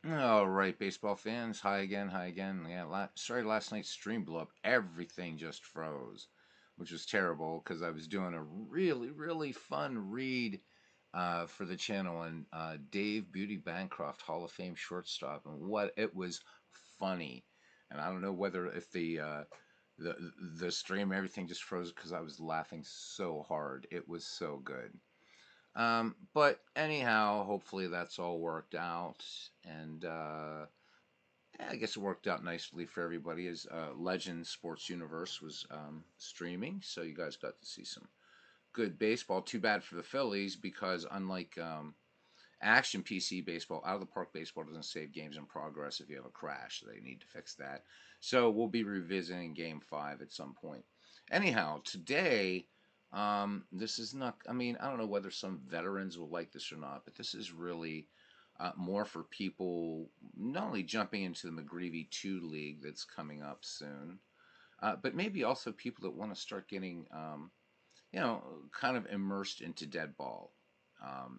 All right, baseball fans. Hi again. Hi again. Yeah, sorry, last night's stream blew up. Everything just froze, which was terrible because I was doing a really, really fun read for the channel and Dave Beauty Bancroft, Hall of Fame shortstop, and what it was funny. And I don't know whether if the stream everything just froze because I was laughing so hard. It was so good. But anyhow, hopefully that's all worked out, and yeah, I guess it worked out nicely for everybody. As Legends Sports Universe was streaming, so you guys got to see some good baseball. Too bad for the Phillies because unlike Action PC baseball, out of the park baseball doesn't save games in progress if you have a crash. So they need to fix that. So we'll be revisiting Game 5 at some point. Anyhow, today, this is not, I mean, I don't know whether some veterans will like this or not, but this is really more for people not only jumping into the McGreevy 2 League that's coming up soon, but maybe also people that want to start getting kind of immersed into dead ball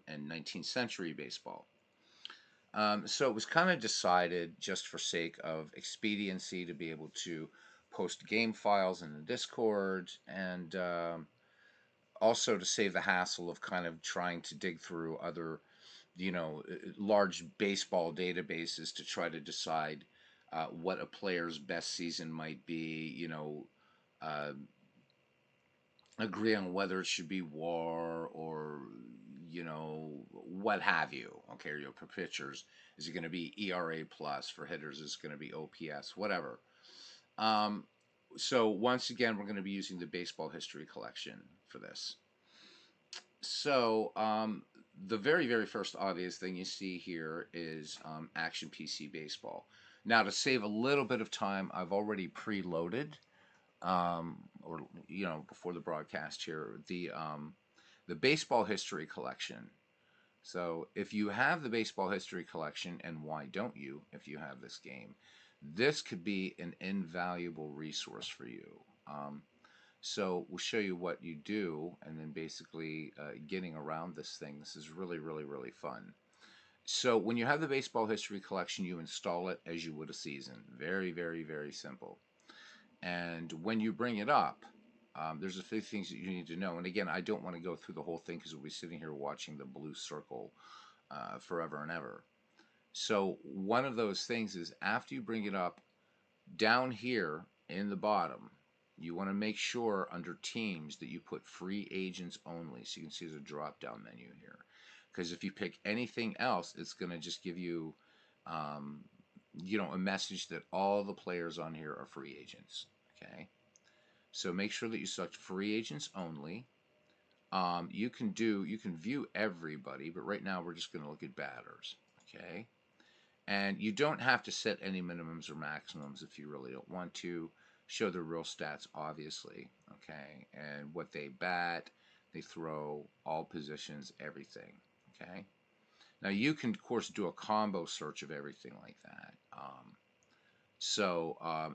and 19th century baseball. So it was kind of decided just for sake of expediency to be able to post game files in the Discord and also to save the hassle of kind of trying to dig through other, large baseball databases to try to decide what a player's best season might be, uh, agree on whether it should be WAR or what have you. Okay, for pitchers, is it going to be ERA plus? For hitters, is it going to be OPS? Whatever. Um, so once again, we're going to be using the baseball history collection for this. So the very very first obvious thing you see here is Action PC Baseball. Now to save a little bit of time, I've already preloaded or before the broadcast here, the baseball history collection. So if you have the baseball history collection, and why don't you? If you have this game, this could be an invaluable resource for you. So we'll show you what you do, and then basically getting around this thing. This is really, really, really fun. So when you have the baseball history collection, you install it as you would a season. Very, very, very simple. And when you bring it up, there's a few things that you need to know. And again, I don't want to go through the whole thing because we'll be sitting here watching the blue circle forever and ever. So one of those things is after you bring it up, down here in the bottom, you want to make sure under teams that you put free agents only. So you can see there's a drop down menu here. Because if you pick anything else, it's going to just give you, a message that all the players on here are free agents. Okay. So make sure that you select free agents only. You can view everybody, but right now we're just going to look at batters. Okay. And you don't have to set any minimums or maximums if you really don't want to. Show the real stats, obviously. Okay. And what they bat, they throw, all positions, everything. Okay. Now you can, of course, do a combo search of everything like that.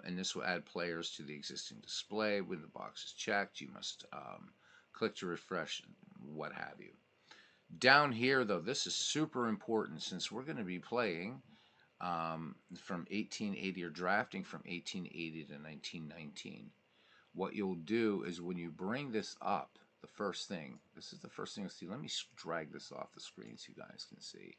And this will add players to the existing display. When the box is checked, you must click to refresh, what have you. Down here, though, this is super important since we're going to be playing from 1880 or drafting from 1880 to 1919. What you'll do is when you bring this up, this is the first thing you'll see. Let me drag this off the screen so you guys can see.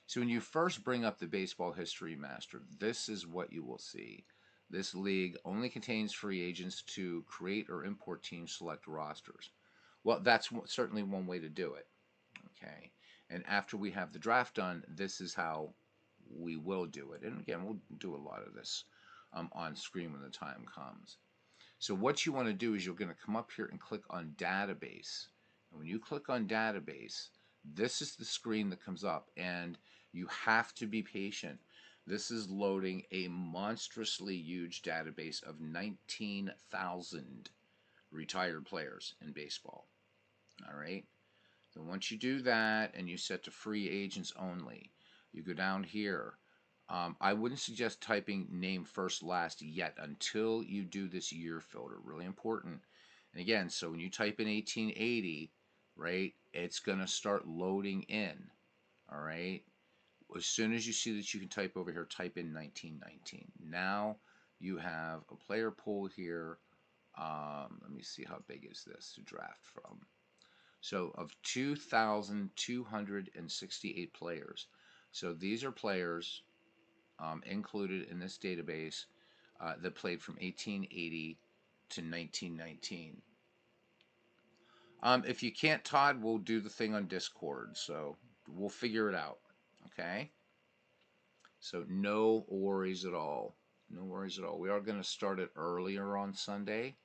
So when you first bring up the Baseball History Master, this is what you will see. This league only contains free agents to create or import team select rosters. Well, that's certainly one way to do it. Okay. And after we have the draft done, this is how we will do it. And again, we'll do a lot of this on screen when the time comes. So what you want to do is you're going to come up here and click on Database. And when you click on Database, this is the screen that comes up. And you have to be patient. This is loading a monstrously huge database of 19,000 retired players in baseball. All right. So once you do that and you set to free agents only, you go down here. I wouldn't suggest typing name first last yet until you do this year filter. Really important. And again, so when you type in 1880, right, it's going to start loading in. All right. as soon as you see that you can type over here, type in 1919. Now you have a player pool here. Let me see, how big is this to draft from? So of 2,268 players. So these are players included in this database that played from 1880 to 1919. If you can't, Todd, we'll do the thing on Discord. So we'll figure it out. Okay? So no worries at all. No worries at all. We are going to start it earlier on Sunday.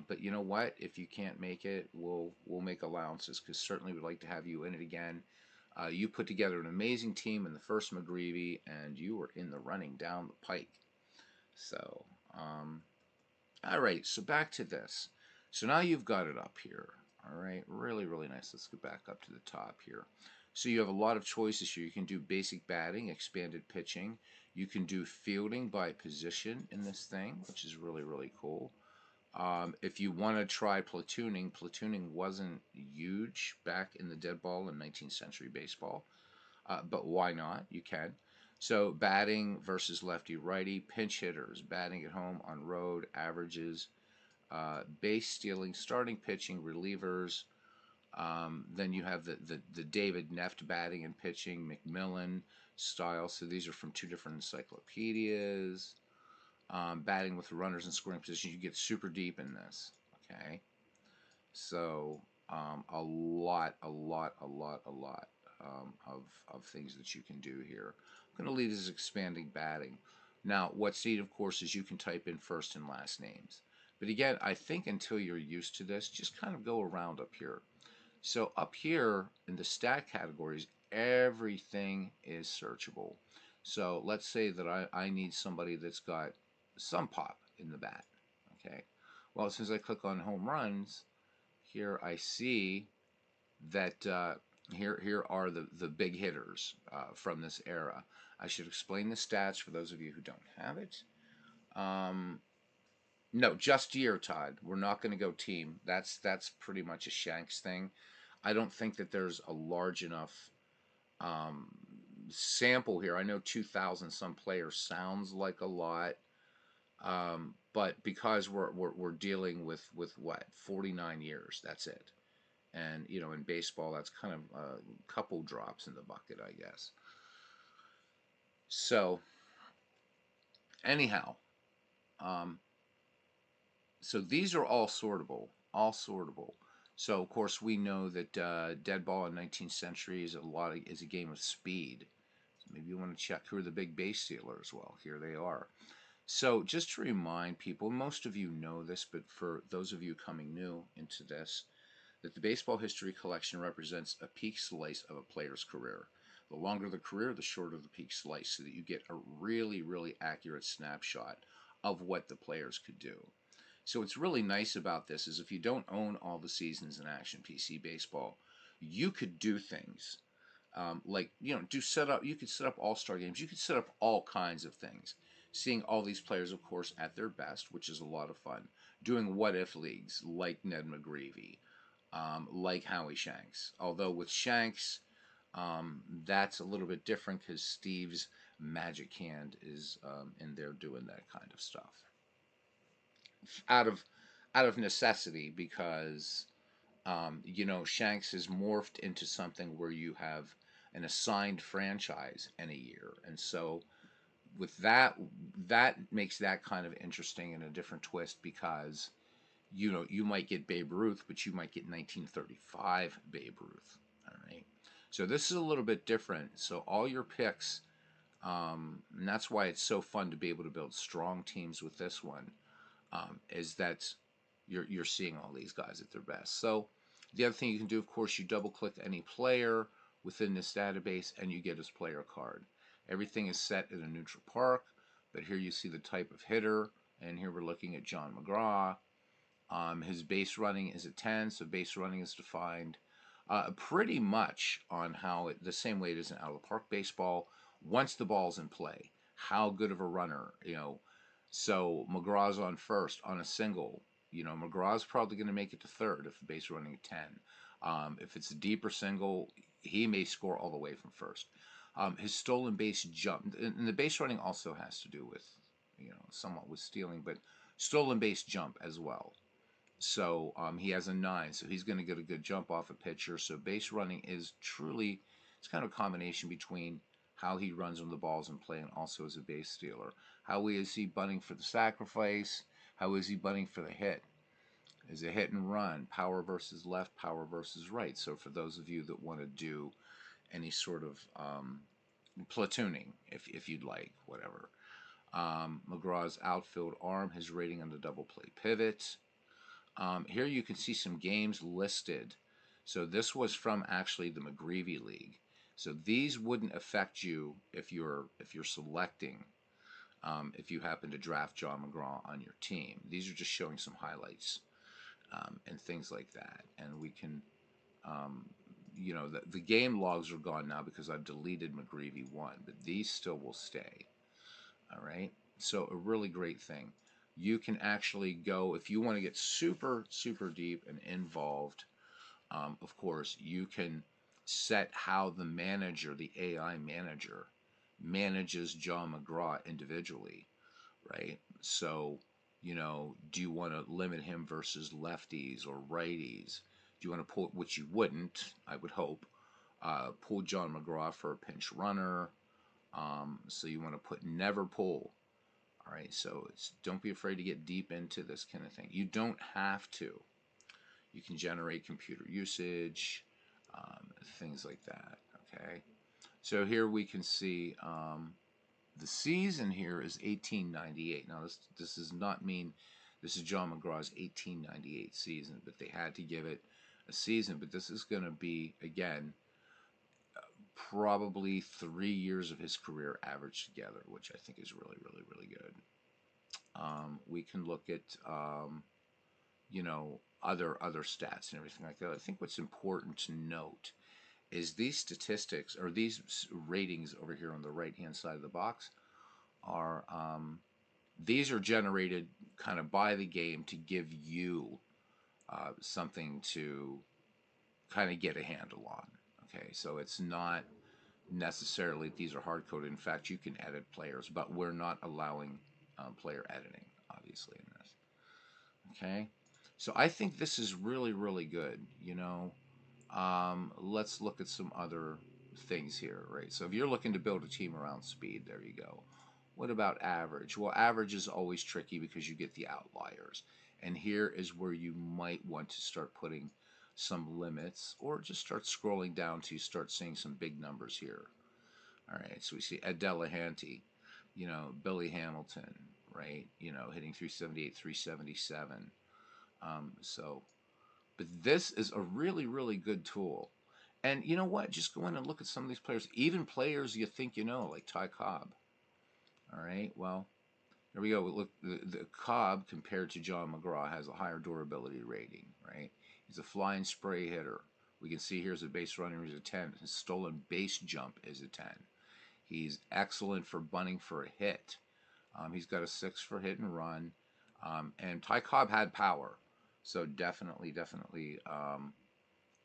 But you know what? If you can't make it, we'll make allowances, because certainly we'd like to have you in it again. You put together an amazing team in the first McGreevy, and you were in the running down the pike. So, all right. So back to this. So now you've got it up here. All right. Really, really nice. Let's go back up to the top here. So you have a lot of choices here. You can do basic batting, expanded pitching. You can do fielding by position in this thing, which is really, really cool. If you want to try platooning wasn't huge back in the dead ball in 19th century baseball, but why not? You can. So batting versus lefty righty, pinch hitters, batting at home, on road, averages, base stealing, starting pitching, relievers. Then you have the David Neft batting and pitching, Macmillan style. So these are from two different encyclopedias. Batting with runners in scoring position, you get super deep in this. Okay, so a lot of things that you can do here. I'm going to leave this expanding batting. Now, what's neat, of course, is you can type in first and last names. But again, I think until you're used to this, just kind of go around up here. So up here in the stat categories, everything is searchable. So let's say that I need somebody that's got some pop in the bat. Okay. Well, since I click on home runs, here I see that here are the big hitters from this era. I should explain the stats for those of you who don't have it. No, just year, Todd. We're not going to go team. That's pretty much a Shanks thing. I don't think that there's a large enough um, sample here. I know 2,000 some players sounds like a lot, but because we're dealing with what, 49 years, that's it. And you know, in baseball, that's kind of a couple drops in the bucket, I guess. So anyhow, um, so these are all sortable, all sortable. So of course we know that dead ball in 19th century is a game of speed. So maybe you want to check who are the big base stealers. Well, here they are. So just to remind people, most of you know this, but for those of you coming new into this, that the baseball history collection represents a peak slice of a player's career. The longer the career, the shorter the peak slice, so that you get a really, really accurate snapshot of what the players could do. So what's really nice about this is if you don't own all the seasons in Action PC Baseball, you could do things like, you know, do setup. You could set up all-star games. You could set up all kinds of things. Seeing all these players, of course, at their best, which is a lot of fun. Doing what-if leagues like Ned McGreevy, like Howie Shanks. Although with Shanks, that's a little bit different because Steve's magic hand is in there doing that kind of stuff out of necessity, because you know, Shanks has morphed into something where you have an assigned franchise in a year, and so with that makes that kind of interesting and a different twist, because you know, you might get Babe Ruth, but you might get 1935 Babe Ruth. All right, so this is a little bit different. So all your picks, and that's why it's so fun to be able to build strong teams with this one, is that you're seeing all these guys at their best. So the other thing you can do, of course, you double click any player within this database and you get his player card. Everything is set in a neutral park, but here you see the type of hitter, and here we're looking at John McGraw. His base running is a 10, so base running is defined pretty much on how the same way it is in out of the park baseball. Once the ball's in play, how good of a runner, you know. So McGraw's on first on a single. You know, McGraw's probably going to make it to third if the base running at 10. If it's a deeper single, he may score all the way from first. His stolen base jump, and the base running also has to do with, somewhat with stealing, but stolen base jump as well. So he has a 9, so he's going to get a good jump off a pitcher. So base running is truly, it's kind of a combination between how he runs on the balls in play and also as a base stealer. How is he bunting for the sacrifice? How is he bunting for the hit? Is a hit and run, power versus left, power versus right. So for those of you that want to do any sort of platooning, if you'd like, whatever. McGraw's outfield arm, his rating on the double play pivot. Here you can see some games listed. So this was from actually the McGreevy League. So these wouldn't affect you if you're selecting, if you happen to draft John McGraw on your team. These are just showing some highlights and things like that. And we can, the game logs are gone now because I've deleted McGreevy 1, but these still will stay. All right. So a really great thing. You can actually go, if you want to get super, super deep and involved, of course, you can set how the manager, the AI manager, manages John McGraw individually, right? So, do you want to limit him versus lefties or righties? Do you want to pull, which you wouldn't, I would hope, pull John McGraw for a pinch runner? So you want to put never pull. All right, so don't be afraid to get deep into this kind of thing. You don't have to. You can generate computer usage, things like that. Okay, so here we can see the season here is 1898. Now this does not mean this is John McGraw's 1898 season, but they had to give it a season. But this is going to be again probably 3 years of his career averaged together, which I think is really, really, really good. We can look at other stats and everything like that. I think what's important to note is these statistics or these ratings over here on the right hand side of the box are these are generated kind of by the game to give you something to kind of get a handle on. Okay, so it's not necessarily these are hard coded. In fact, you can edit players, but we're not allowing player editing, obviously, in this. Okay, so I think this is really, really good. Let's look at some other things here, right? So if you're looking to build a team around speed, there you go. What about average? Well, average is always tricky because you get the outliers. And here is where you might want to start putting some limits or just start scrolling down to start seeing some big numbers here. All right, so we see Ed Delahanty, Billy Hamilton, right? Hitting 378, 377. But this is a really, really good tool. And you know what? Just go in and look at some of these players, even players you think you know, like Ty Cobb. All right, well, there we go. Look, the Cobb compared to John McGraw has a higher durability rating, right? He's a flying spray hitter. We can see here's a base runner, he's a 10. His stolen base jump is a 10. He's excellent for bunting for a hit. He's got a 6 for hit and run. And Ty Cobb had power. So definitely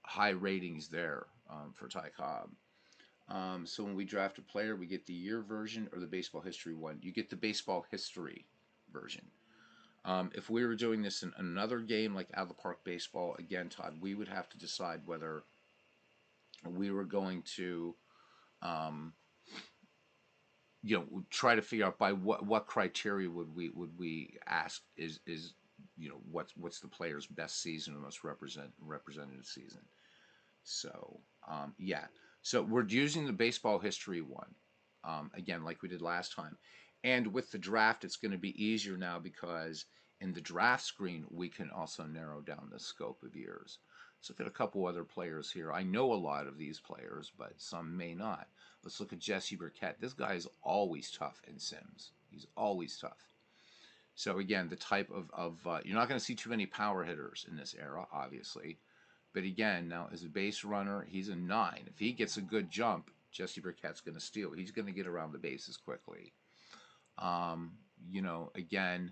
high ratings there for Ty Cobb. So when we draft a player, we get the year version or the baseball history one. You get the baseball history version. If we were doing this in another game like Out of the Park Baseball, again, Todd, we would have to decide whether we were going to, try to figure out by what criteria would we ask is what's the player's best season or most representative season. So yeah. So we're using the baseball history one, again, like we did last time. And with the draft, it's going to be easier now because in the draft screen, we can also narrow down the scope of years. Let's look at a couple other players here. I know a lot of these players, but some may not. Let's look at Jesse Burkett. This guy is always tough in Sims. He's always tough. So again, the type of you're not going to see too many power hitters in this era, obviously. But again, now as a base runner, he's a 9. If he gets a good jump, Jesse Burkett's going to steal. He's going to get around the bases quickly. Again,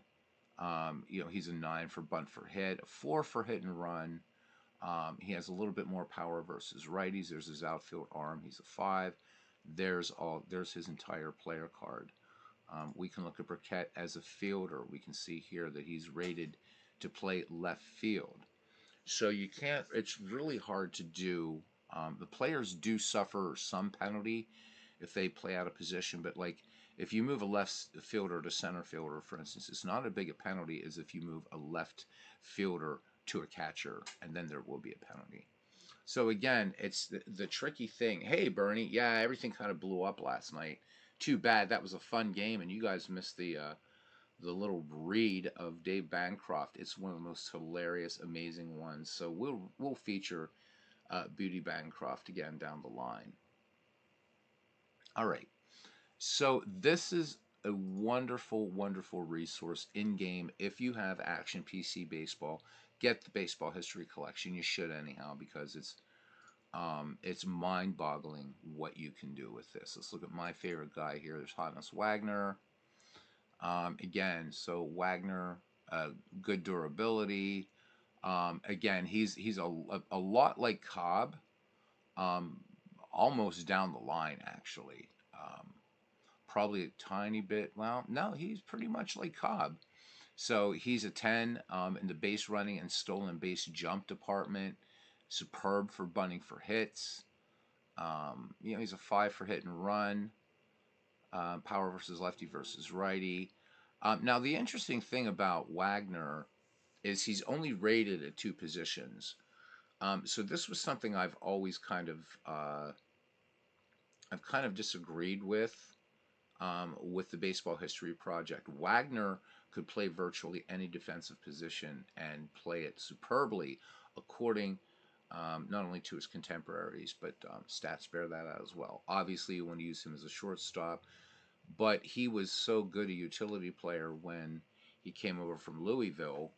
he's a 9 for bunt for hit, a 4 for hit and run. He has a little bit more power versus righties. There's his outfield arm. He's a 5. There's his entire player card. We can look at Burkett as a fielder. We can see here that he's rated to play left field. So you can't. It's really hard to do. The players do suffer some penalty if they play out of position, but like if you move a left fielder to center fielder, for instance, it's not as big a penalty as if you move a left fielder to a catcher, and then there will be a penalty. So again, it's the tricky thing. Hey, Bernie, yeah, everything kind of blew up last night. Too bad. That was a fun game, and you guys missed the little read of Dave Bancroft. It's one of the most hilarious, amazing ones. So we'll feature Beauty Bancroft again down the line. All right. So this is a wonderful, wonderful resource in game. If you have Action PC Baseball, get the Baseball History Collection. You should anyhow because it's mind-boggling what you can do with this. Let's look at my favorite guy here. There's Hannes Wagner. Again, so Wagner, good durability. Again, he's a lot like Cobb, um, almost down the line actually. Probably a tiny bit. Well, no, he's pretty much like Cobb. So he's a 10 in the base running and stolen base jump department. Superb for bunting for hits. He's a 5 for hit and run. Power versus lefty versus righty. Now, the interesting thing about Wagner is he's only rated at 2 positions. So this was something I've kind of disagreed with the Baseball History Project. Wagner could play virtually any defensive position and play it superbly, according not only to his contemporaries, but stats bear that out as well. Obviously, you want to use him as a shortstop, but he was so good a utility player when he came over from Louisville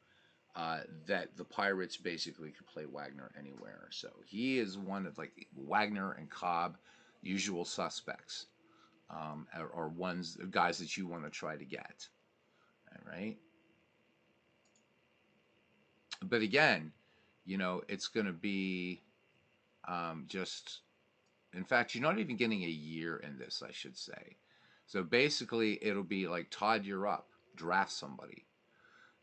that the Pirates basically could play Wagner anywhere. So he is one of like Wagner and Cobb, usual suspects, or guys that you want to try to get. All right. But again, it's going to be just. In fact, you're not even getting a year in this, I should say. So basically, it'll be like Todd, you're up. Draft somebody.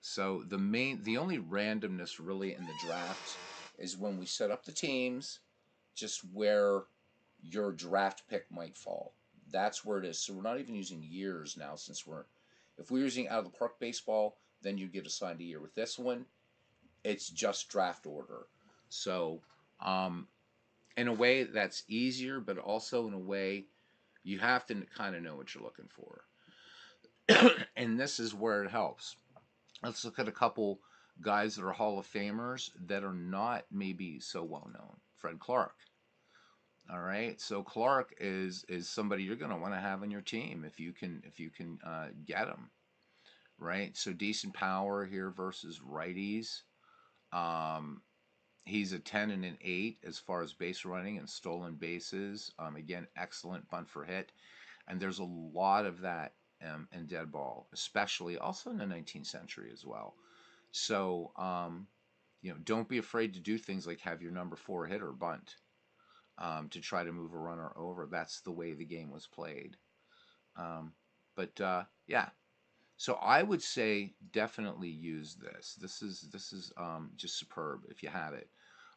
So the only randomness really in the draft is when we set up the teams, just where your draft pick might fall. That's where it is. So we're not even using years now, if we're using out of the park baseball, then you get assigned a year. With this one, it's just draft order. So in a way that's easier, but also in a way you have to kind of know what you're looking for. And this is where it helps. Let's look at a couple guys that are Hall of Famers that are not maybe so well known. Fred Clark. All right, so Clark is somebody you're going to want to have on your team if you can get him. Right, so decent power here versus righties. He's a 10 and an 8 as far as base running and stolen bases. Again, excellent bunt for hit, and there's a lot of that in dead ball, especially also in the 19th century as well. So don't be afraid to do things like have your number 4 hitter bunt. To try to move a runner over. That's the way the game was played. Yeah. So I would say definitely use this. This is just superb if you have it.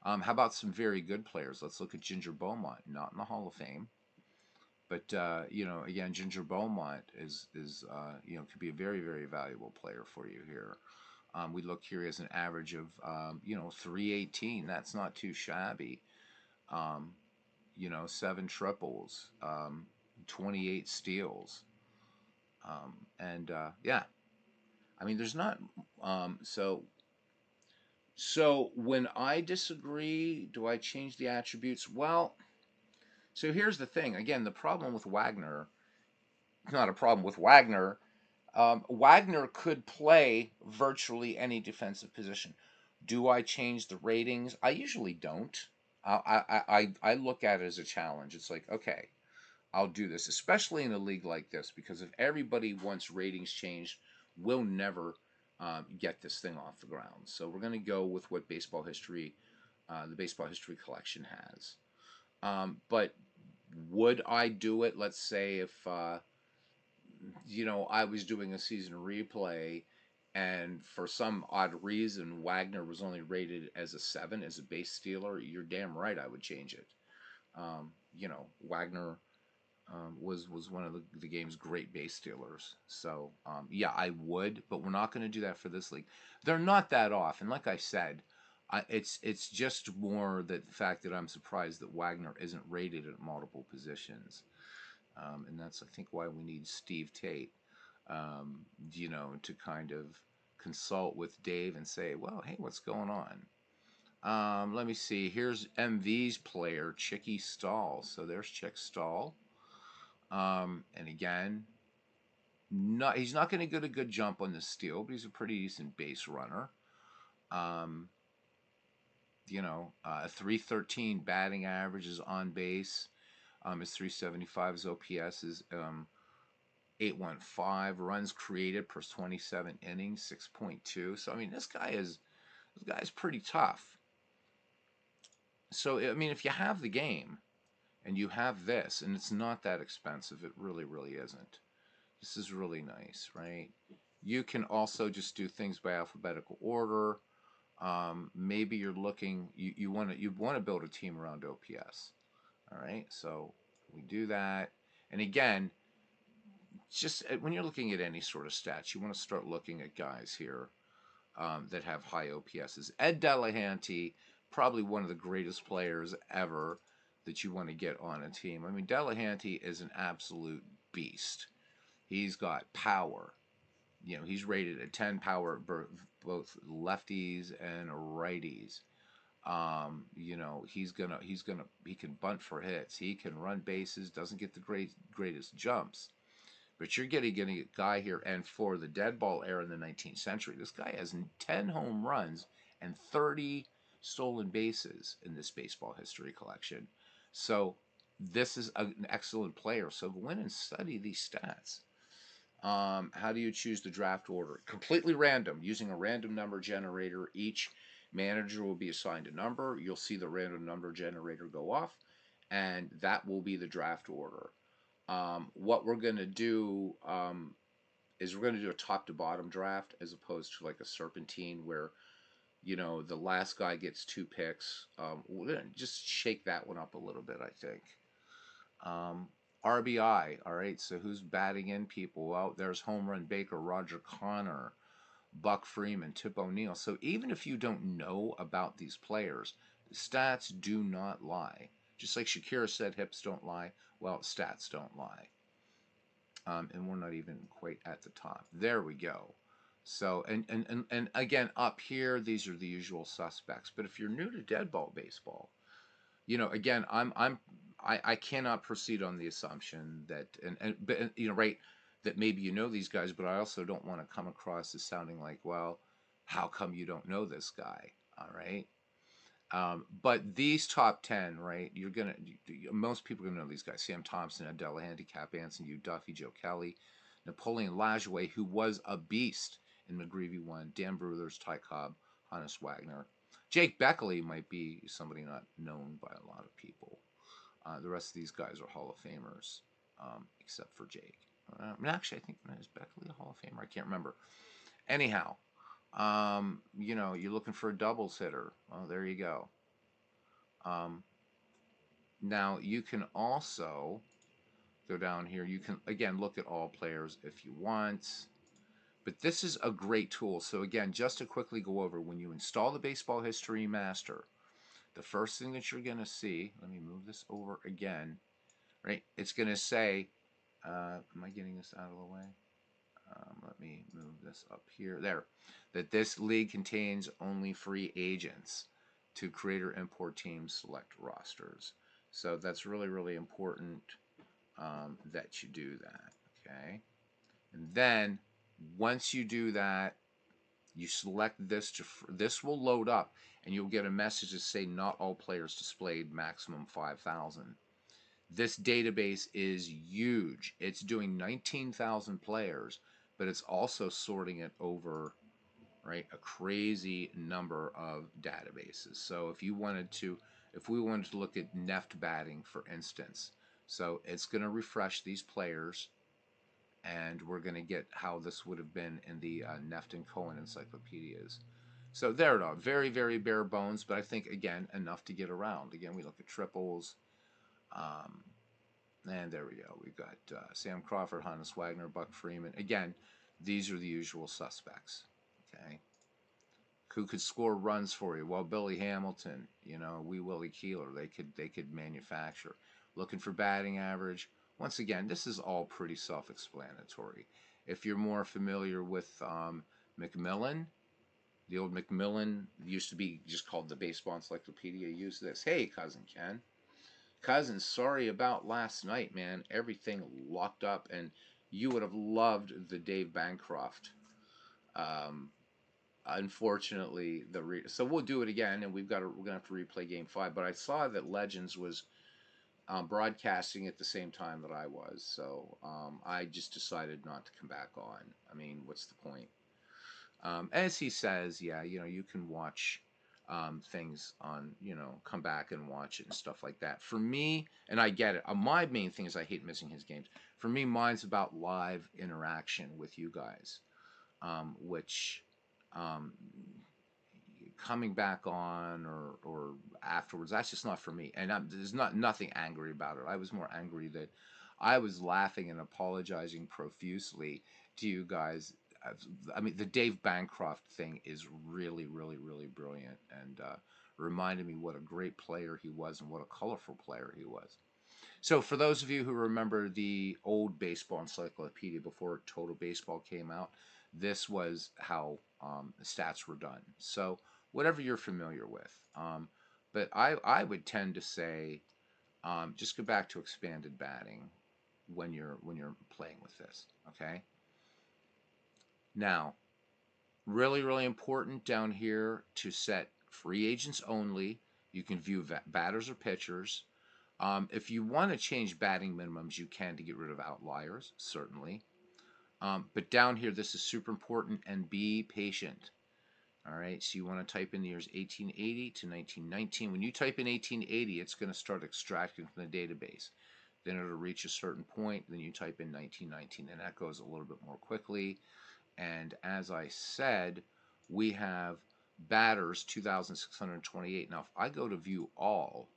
How about some very good players? Let's look at Ginger Beaumont, not in the Hall of Fame, but again, Ginger Beaumont is could be a very, very valuable player for you here. We look here as an average of 318. That's not too shabby. 7 triples, 28 steals, yeah. I mean, there's not. So when I disagree, do I change the attributes? Well, so here's the thing. Again, the problem with Wagner, not a problem with Wagner. Wagner could play virtually any defensive position. Do I change the ratings? I usually don't. I look at it as a challenge. It's like, okay, I'll do this, especially in a league like this, because if everybody wants ratings changed, we'll never get this thing off the ground. So we're going to go with what baseball history, the Baseball History Collection has. But Would I do it? Let's say if I was doing a season replay, and for some odd reason Wagner was only rated as a 7 as a base stealer. You're damn right I would change it. Wagner was one of the game's great base stealers. So yeah, I would, but we're not going to do that for this league. They're not that often. Like I said, it's just more the fact that I'm surprised that Wagner isn't rated at multiple positions. And that's, I think, why we need Steve Tate, to kind of consult with Dave and say, well, hey, what's going on? Let me see. Here's MV's player, Chicky Stahl. So there's Chick Stahl. And again, he's not going to get a good jump on the steal, but he's a pretty decent base runner. Um, 313 batting average is on base. His 375 his OPS is 815. Runs created per 27 innings, 6.2. So I mean, this guy's pretty tough. So I mean, if you have the game and you have this, and it's not that expensive, it really, really isn't. This is really nice, right? You can also just do things by alphabetical order. Maybe you're looking, you want to build a team around OPS. All right, so we do that. And again, just when you're looking at any sort of stats, you want to start looking at guys here that have high OPSs. Ed Delahanty, probably one of the greatest players ever that you want to get on a team. I mean, Delahanty is an absolute beast. He's got power. He's rated at 10 power, both lefties and righties. He can bunt for hits. He can run bases. Doesn't get the greatest jumps. But you're getting a guy here, and for the dead ball era in the 19th century, this guy has 10 home runs and 30 stolen bases in this baseball history collection. So this is an excellent player. So go in and study these stats. How do you choose the draft order? Completely random, using a random number generator. Each manager will be assigned a number. You'll see the random number generator go off, and that will be the draft order. What we're going to do is we're going to do a top to bottom draft as opposed to like a serpentine where the last guy gets 2 picks. We're going to just shake that one up a little bit, I think. RBI, all right, so who's batting in people? Well, there's Home Run Baker, Roger Connor, Buck Freeman, Tip O'Neill. So even if you don't know about these players, stats do not lie. Just like Shakira said, hips don't lie. Well, stats don't lie. And we're not even quite at the top. There we go. So, and again, up here, these are the usual suspects. But if you're new to dead ball baseball, again, I cannot proceed on the assumption that but right, that maybe these guys, but I also don't want to come across as sounding like, well, how come you don't know this guy? All right. But these top 10, right? Most people are gonna know these guys: Sam Thompson, Ed Delahanty, Cap Anson, Hugh Duffy, Joe Kelly, Napoleon Lajoie, who was a beast in McGreevy 1, Dan Brewers, Ty Cobb, Hannes Wagner. Jake Beckley might be somebody not known by a lot of people. The rest of these guys are Hall of Famers, except for Jake. Actually, I think is Beckley a Hall of Famer? I can't remember. Anyhow, you're looking for a doubles hitter. Well, there you go. Now you can also go down here. You can again look at all players if you want. But this is a great tool. So again, just to quickly go over, when you install the Baseball History Master, the first thing that you're going to see, let me move this over again, right? It's going to say, am I getting this out of the way? Let me move this up here. There. That this league contains only free agents. To create or import teams, select rosters. So that's really, really important that you do that. Okay. And then once you do that, you select this this will load up, and you'll get a message to say not all players displayed, maximum 5,000. This database is huge. It's doing 19,000 players, but it's also sorting it over, right, a crazy number of databases. So if we wanted to look at Neft batting, for instance, So it's going to refresh these players, and we're going to get how this would have been in the Neft and Cohen encyclopedias. So there it are. Very, very bare bones, but I think, again, enough to get around. Again, we look at triples. Um, and there we go. We've got Sam Crawford, Hannes Wagner, Buck Freeman. Again, these are the usual suspects. Okay. Who could score runs for you? Well, Billy Hamilton, Wee Willie Keeler, they could manufacture. Looking for batting average. Once again, this is all pretty self-explanatory. If you're more familiar with Macmillan, the old Macmillan used to be just called the Baseball Encyclopedia. Use this. Hey, cousin Ken. Cousin, sorry about last night, man. Everything locked up, and you would have loved the Dave Bancroft. Um, Unfortunately, so we'll do it again, and we're gonna have to replay Game 5. But I saw that Legends was broadcasting at the same time that I was, so I just decided not to come back on. I mean, what's the point? As he says, yeah, you can watch things on, come back and watch it and stuff like that. For me, and I get it, my main thing is I hate missing his games. For me, mine's about live interaction with you guys, which um, coming back on or afterwards, that's just not for me. And there's nothing angry about it. I was more angry that I was laughing and apologizing profusely to you guys. I mean, the Dave Bancroft thing is really, really, really brilliant, and reminded me what a great player he was and what a colorful player he was. So, for those of you who remember the old baseball encyclopedia before Total Baseball came out, this was how the stats were done. So, whatever you're familiar with. But I would tend to say just go back to expanded batting when you're playing with this. Okay. Now, really, really important down here to set free agents only. You can view batters or pitchers. If you want to change batting minimums, you can to get rid of outliers, certainly. But down here, this is super important, and be patient. All right, so you want to type in the years 1880 to 1919. When you type in 1880, it's going to start extracting from the database. Then it'll reach a certain point, then you type in 1919, and that goes a little bit more quickly. And as I said, we have batters 2,628. Now, if I go to view all,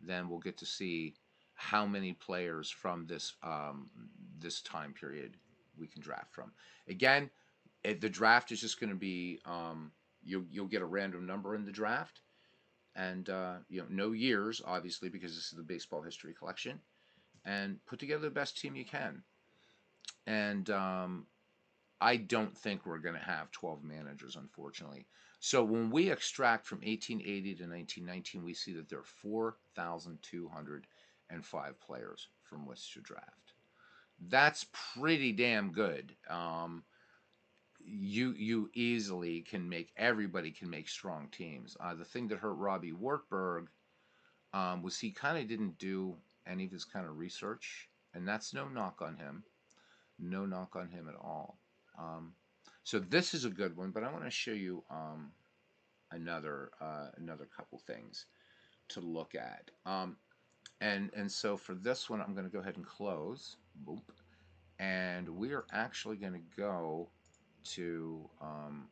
then we'll get to see how many players from this time period we can draft from. Again, the draft is just going to be you'll get a random number in the draft, and no years, obviously, because this is the baseball history collection, and put together the best team you can. And I don't think we're going to have 12 managers, unfortunately. So when we extract from 1880 to 1919, we see that there are 4,205 players from which to draft. That's pretty damn good. You easily can everybody can make strong teams. The thing that hurt Robbie Wartburg was he kind of didn't do any of his kind of research, and that's no knock on him. No knock on him at all. So this is a good one, but I want to show you another couple things to look at. And so for this one, I'm going to go ahead and close. Boop. And we are actually going to go to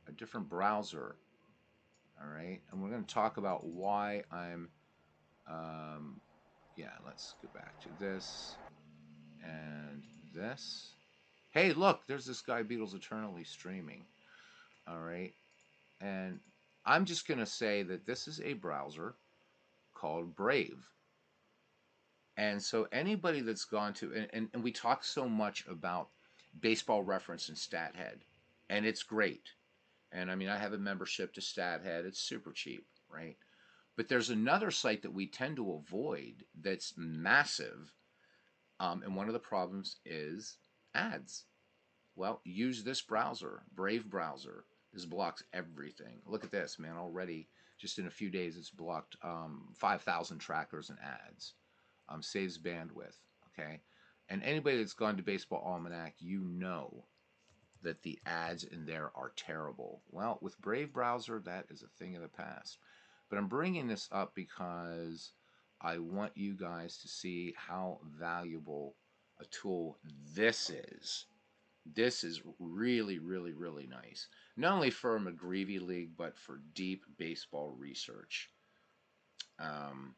a different browser. All right, and we're going to talk about why I'm. Yeah, let's go back to this and this. Hey, look, there's this guy Beatles Eternally streaming. All right, and I'm just going to say that this is a browser called Brave. And so anybody that's gone to, and we talk so much about Baseball Reference and StatHead, and it's great. And I mean, I have a membership to StatHead. It's super cheap, right? But there's another site that we tend to avoid that's massive. And one of the problems is ads. Well, use this browser, Brave browser. This blocks everything. Look at this, man. Already, just in a few days, it's blocked 5,000 trackers and ads. Saves bandwidth, okay? And anybody that's gone to Baseball Almanac, you know that the ads in there are terrible. Well, with Brave browser, that is a thing of the past. But I'm bringing this up because I want you guys to see how valuable a tool this is. This is really, really, really nice. Not only for a McGreevy League, but for deep baseball research. Um,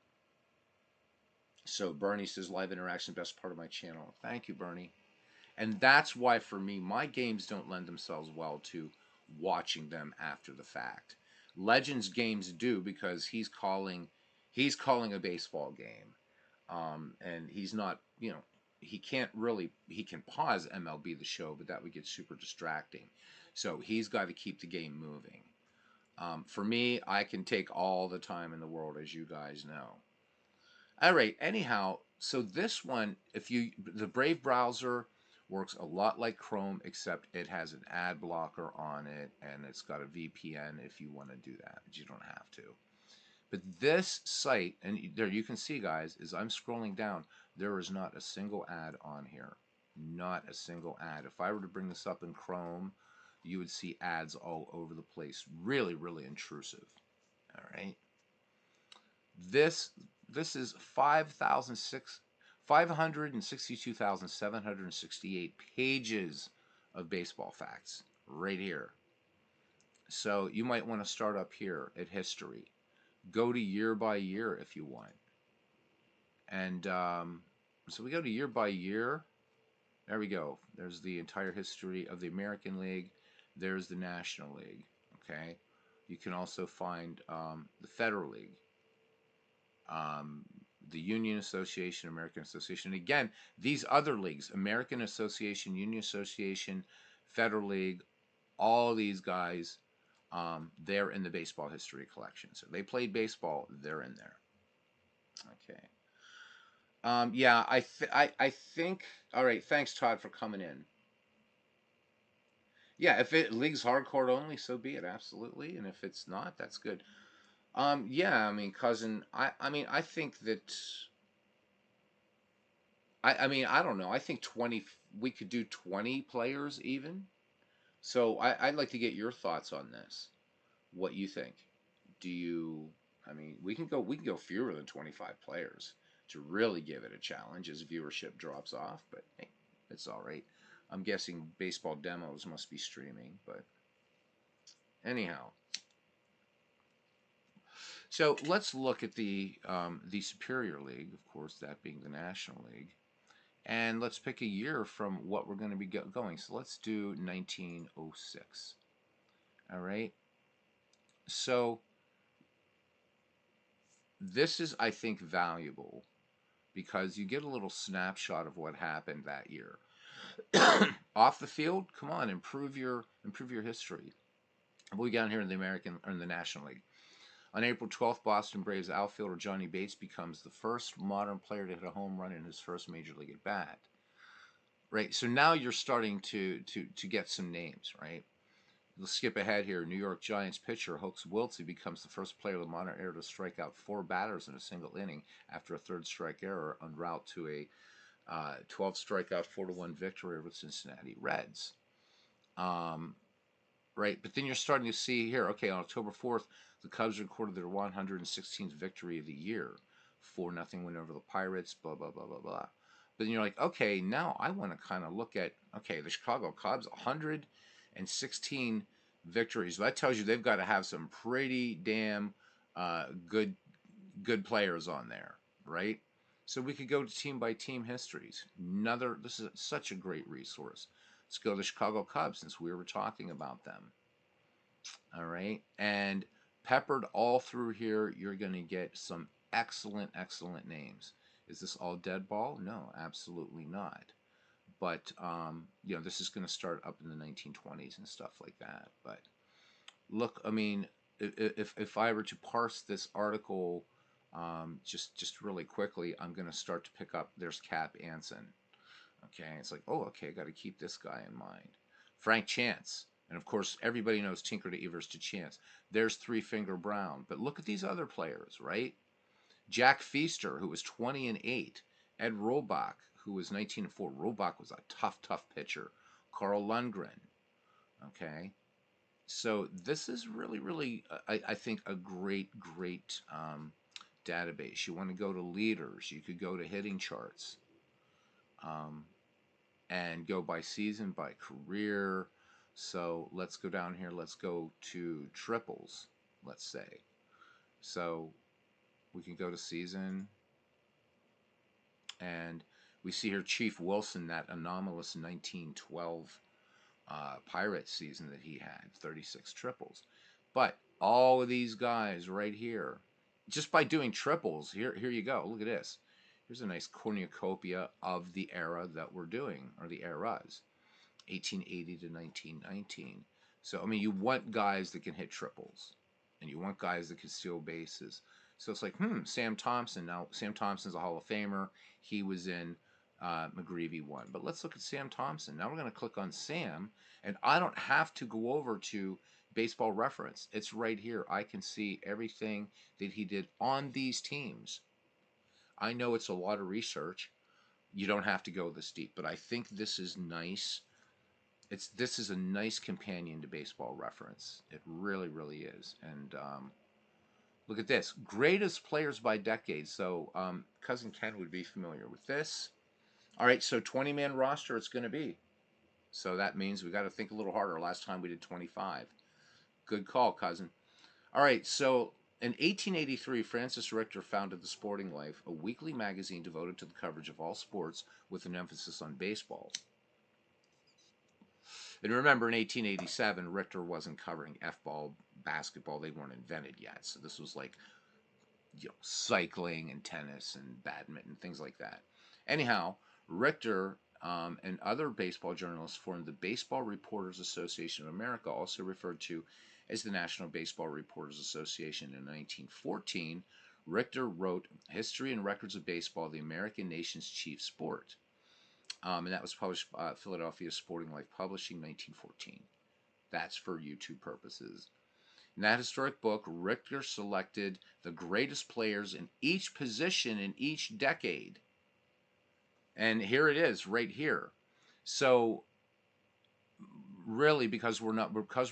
so Bernie says, live interaction, best part of my channel. Thank you, Bernie. And that's why, for me, my games don't lend themselves well to watching them after the fact. Legends games do, because he's calling a baseball game, and he's not, he can't really, he can pause MLB the Show, but that would get super distracting. So he's got to keep the game moving. For me, I can take all the time in the world, as you guys know. All right. Anyhow, so this one, the Brave browser works a lot like Chrome, except it has an ad blocker on it, and it's got a VPN if you want to do that, but you don't have to. But this site, and there you can see, guys, as I'm scrolling down, there is not a single ad on here. Not a single ad. If I were to bring this up in Chrome, you would see ads all over the place. Really, really intrusive. All right. This this is 562,768 pages of baseball facts right here. So you might want to start up here at history. Go to year by year if you want. And so we go to year by year. There we go. There's the entire history of the American League. There's the National League. Okay. You can also find the Federal League, um, the Union Association, American Association. Again, these other leagues, American Association, Union Association, Federal League, all these guys, they're in the baseball history collection. So they played baseball, they're in there. Okay. Yeah, I think. All right. Thanks, Todd, for coming in. Yeah, if it league's hardcore only, so be it. Absolutely. And if it's not, that's good. Yeah. I mean, cousin. I mean, I think that. I mean, I don't know. I think 20. We could do 20 players even. So I'd like to get your thoughts on this. What you think? Do you? I mean, we can go fewer than 25 players to really give it a challenge as viewership drops off. But hey, it's all right. I'm guessing baseball demos must be streaming. But anyhow, so let's look at the Superior League, of course, that being the National League, and let's pick a year from what we're going to be going. So let's do 1906. All right. So this is, I think, valuable because you get a little snapshot of what happened that year. Off the field, come on, improve your history. What we got here in the American or in the National League. On April 12th, Boston Braves outfielder Johnny Bates becomes the first modern player to hit a home run in his first major league at bat. Right. So now you're starting to get some names, right? Let's skip ahead here. New York Giants pitcher Hooks Wiltse becomes the first player of the modern era to strike out 4 batters in a single inning after a third strike error en route to a 12 strikeout 4-1 victory over the Cincinnati Reds. Right, but then you're starting to see here. Okay, on October 4th, the Cubs recorded their 116th victory of the year, 4-0 win over the Pirates. Blah blah blah blah blah. But then you're like, okay, now I want to kind of look at the Chicago Cubs, 116 victories. That tells you they've got to have some pretty damn good players on there, right? So we could go to team by team histories. This is such a great resource. Let's go to the Chicago Cubs since we were talking about them. All right. And peppered all through here, you're going to get some excellent, excellent names. Is this all dead ball? No, absolutely not. But, this is going to start up in the 1920s and stuff like that. But look, I mean, if I were to parse this article just really quickly, I'm going to start to pick up, there's Cap Anson. Okay, it's like, oh, okay, I got to keep this guy in mind. Frank Chance. And of course, everybody knows Tinker to Evers to Chance. There's Three Finger Brown. But look at these other players, right? Jack Feaster, who was 20-8. Ed Robach, who was 19-4. Robach was a tough, tough pitcher. Carl Lundgren. Okay. So this is really, really, I think, a great, great database. You want to go to leaders. You could go to hitting charts, um, and go by season, by career. So let's go down here. Let's go to triples, let's say. So we can go to season, and we see here Chief Wilson, that anomalous 1912 Pirate season that he had, 36 triples. But all of these guys right here, just by doing triples, here you go. Look at this. Here's a nice cornucopia of the era that we're doing, or the eras, 1880 to 1919. So, I mean, you want guys that can hit triples, and you want guys that can steal bases. So it's like, Sam Thompson. Now, Sam Thompson's a Hall of Famer. He was in McGreevy 1. But let's look at Sam Thompson. Now we're going to click on Sam, and I don't have to go over to Baseball Reference. It's right here. I can see everything that he did on these teams. I know it's a lot of research. You don't have to go this deep, but I think this is nice. This is a nice companion to Baseball Reference. It really, really is. And look at this. Greatest players by decade. So Cousin Ken would be familiar with this. All right, so 20-man roster it's going to be. So that means we got to think a little harder. Last time we did 25. Good call, cousin. All right, so in 1883, Francis Richter founded The Sporting Life, a weekly magazine devoted to the coverage of all sports with an emphasis on baseball. And remember, in 1887, Richter wasn't covering F-ball, basketball. They weren't invented yet. So this was like, cycling and tennis and badminton, things like that. Anyhow, Richter and other baseball journalists formed the Baseball Reporters Association of America, also referred to as the National Baseball Reporters Association. In 1914, Richter wrote History and Records of Baseball, the American Nation's Chief Sport. And that was published by Philadelphia Sporting Life Publishing, 1914. That's for YouTube purposes. In that historic book, Richter selected the greatest players in each position in each decade. And here it is, right here. So, really, because we're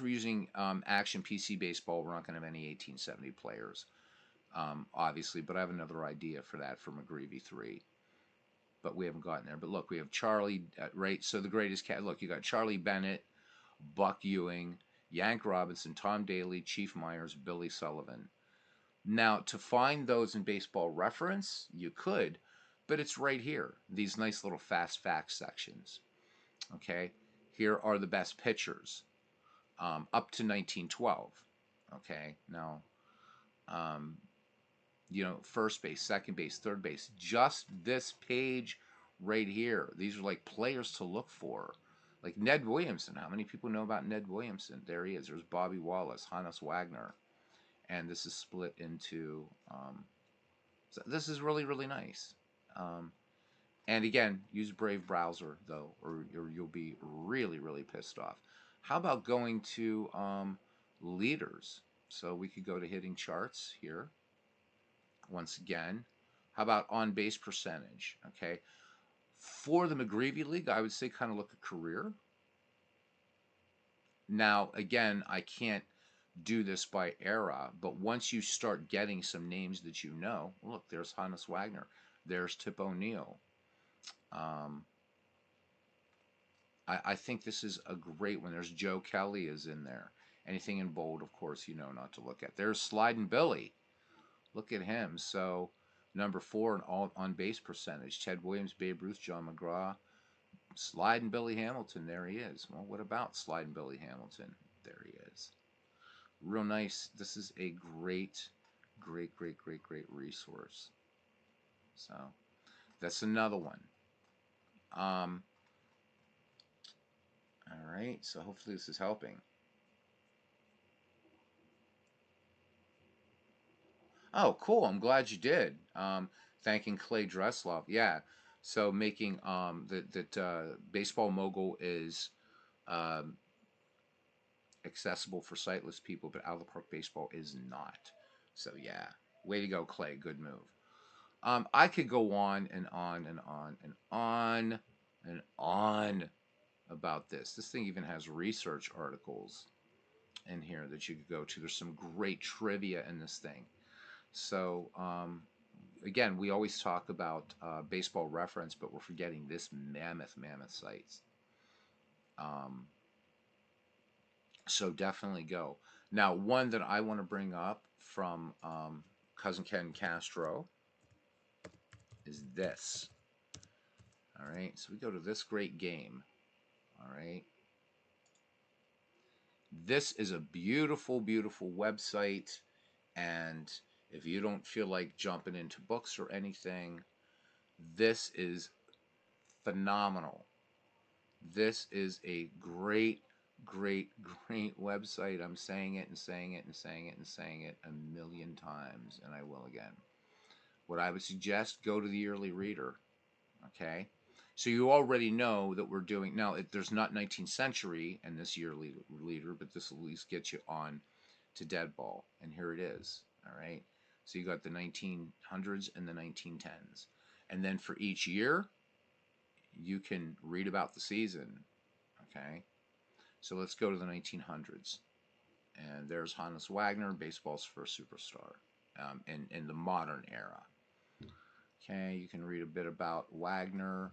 using Action PC Baseball, we're not going to have any 1870 players, obviously. But I have another idea for that for McGreevy 3. But we haven't gotten there. But look, we have Charlie, right? So the greatest cat. Look, you got Charlie Bennett, Buck Ewing, Yank Robinson, Tom Daly, Chief Myers, Billy Sullivan. Now, to find those in Baseball Reference, you could, but it's right here. These nice little fast facts sections. Okay, here are the best pitchers up to 1912. Okay, now. First base, second base, third base. Just this page right here. These are like players to look for. Like Ned Williamson. How many people know about Ned Williamson? There he is. There's Bobby Wallace, Hannes Wagner. And this is split into... so this is really, really nice. And again, use Brave Browser, though, or you'll be really, really pissed off. How about going to leaders? So we could go to hitting charts here. Once again, how about on-base percentage? Okay, for the McGreevy League, I would say kind of look at career. Now, again, I can't do this by era, but once you start getting some names that you know, look, there's Hannes Wagner, there's Tip O'Neill. I think this is a great one. There's Joe Kelly is in there. Anything in bold, of course, you know not to look at. There's Slidin' Billy. Look at him. So, number 4 in all on-base percentage. Ted Williams, Babe Ruth, John McGraw. Slidin' Billy Hamilton. There he is. Well, what about Slidin' Billy Hamilton? There he is. Real nice. This is a great, great, great, great, great resource. So, that's another one. All right. So, hopefully this is helping. Oh, cool. I'm glad you did. Thanking Clay Dreslov. Yeah. So making that Baseball Mogul is accessible for sightless people, but Out of the Park Baseball is not. So yeah. Way to go, Clay. Good move. I could go on and on and on and on and on about this. This thing even has research articles in here that you could go to. There's some great trivia in this thing. So, again, we always talk about baseball reference, but we're forgetting this mammoth sites. Um, so definitely go. Now, one that I want to bring up from Cousin Ken Castro is this. All right, so we go to this great game. All right, this is a beautiful, beautiful website. And if you don't feel like jumping into books or anything, this is phenomenal. This is a great, great, great website. I'm saying it and saying it and saying it and saying it a million times, and I will again. What I would suggest, go to the Yearly Reader. Okay? So you already know that we're doing now. There's not 19th century in this Yearly Reader, but this will at least get you on to Deadball, and here it is. All right. So you got the 1900s and the 1910s, and then for each year, you can read about the season. Okay. So let's go to the 1900s, and there's Hannes Wagner, baseball's first superstar, in the modern era. Okay, you can read a bit about Wagner,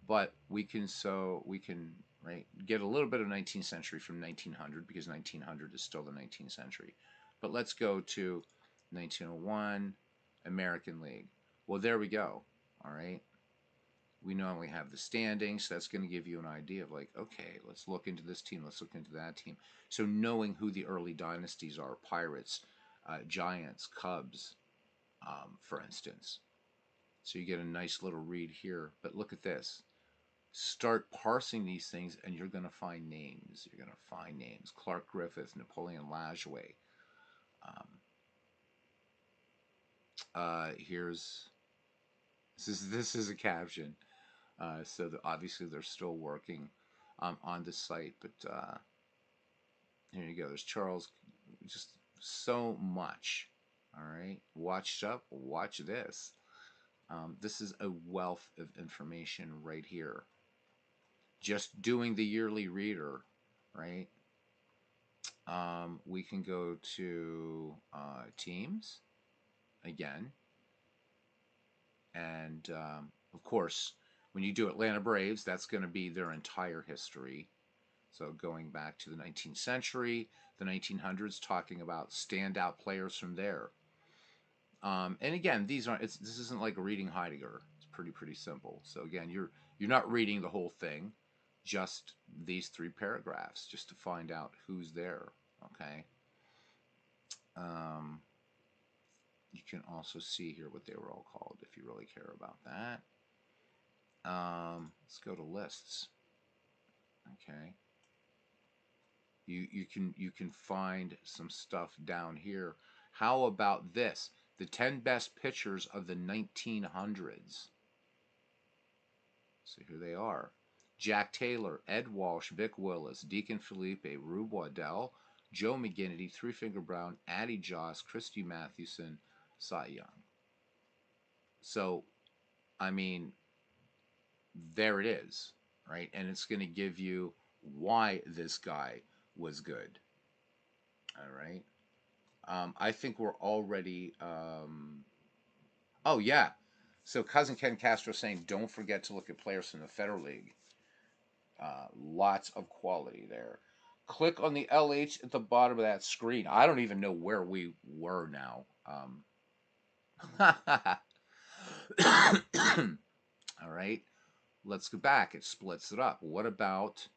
but we can right get a little bit of 19th century from 1900 because 1900 is still the 19th century. But let's go to 1901 American League. Well, there we go. All right. We normally have the standings, so that's going to give you an idea of like, okay, let's look into this team, let's look into that team. So knowing who the early dynasties are, Pirates, Giants, Cubs, for instance. So you get a nice little read here. But look at this. Start parsing these things, and you're going to find names. You're going to find names. Clark Griffith, Napoleon Lajoie. Here's this is a caption. So obviously they're still working on the site. But here you go. There's Charles. Just so much. All right. Watch up. Watch this. This is a wealth of information right here. Just doing the Yearly Reader, right? We can go to teams again. And of course, when you do Atlanta Braves, that's going to be their entire history. So going back to the 19th century, the 1900s, talking about standout players from there. And again, this isn't like reading Heidegger. It's pretty simple. So again, you're not reading the whole thing, just these 3 paragraphs, just to find out who's there. Okay. Um, you can also see here what they were all called if you really care about that. Let's go to lists. Okay. You can find some stuff down here. How about this? The 10 best pitchers of the 1900s. So here they are. Jack Taylor, Ed Walsh, Vic Willis, Deacon Felipe, Rube Waddell, Joe McGinnity, Three Finger Brown, Addie Joss, Christy Mathewson, Cy Young. So, I mean, there it is, right? And it's going to give you why this guy was good. All right. I think we're already. Oh, yeah. So, Cousin Ken Castro saying, don't forget to look at players from the Federal League. Lots of quality there. Click on the LH at the bottom of that screen. I don't even know where we were now. All right, let's go back. It splits it up. What about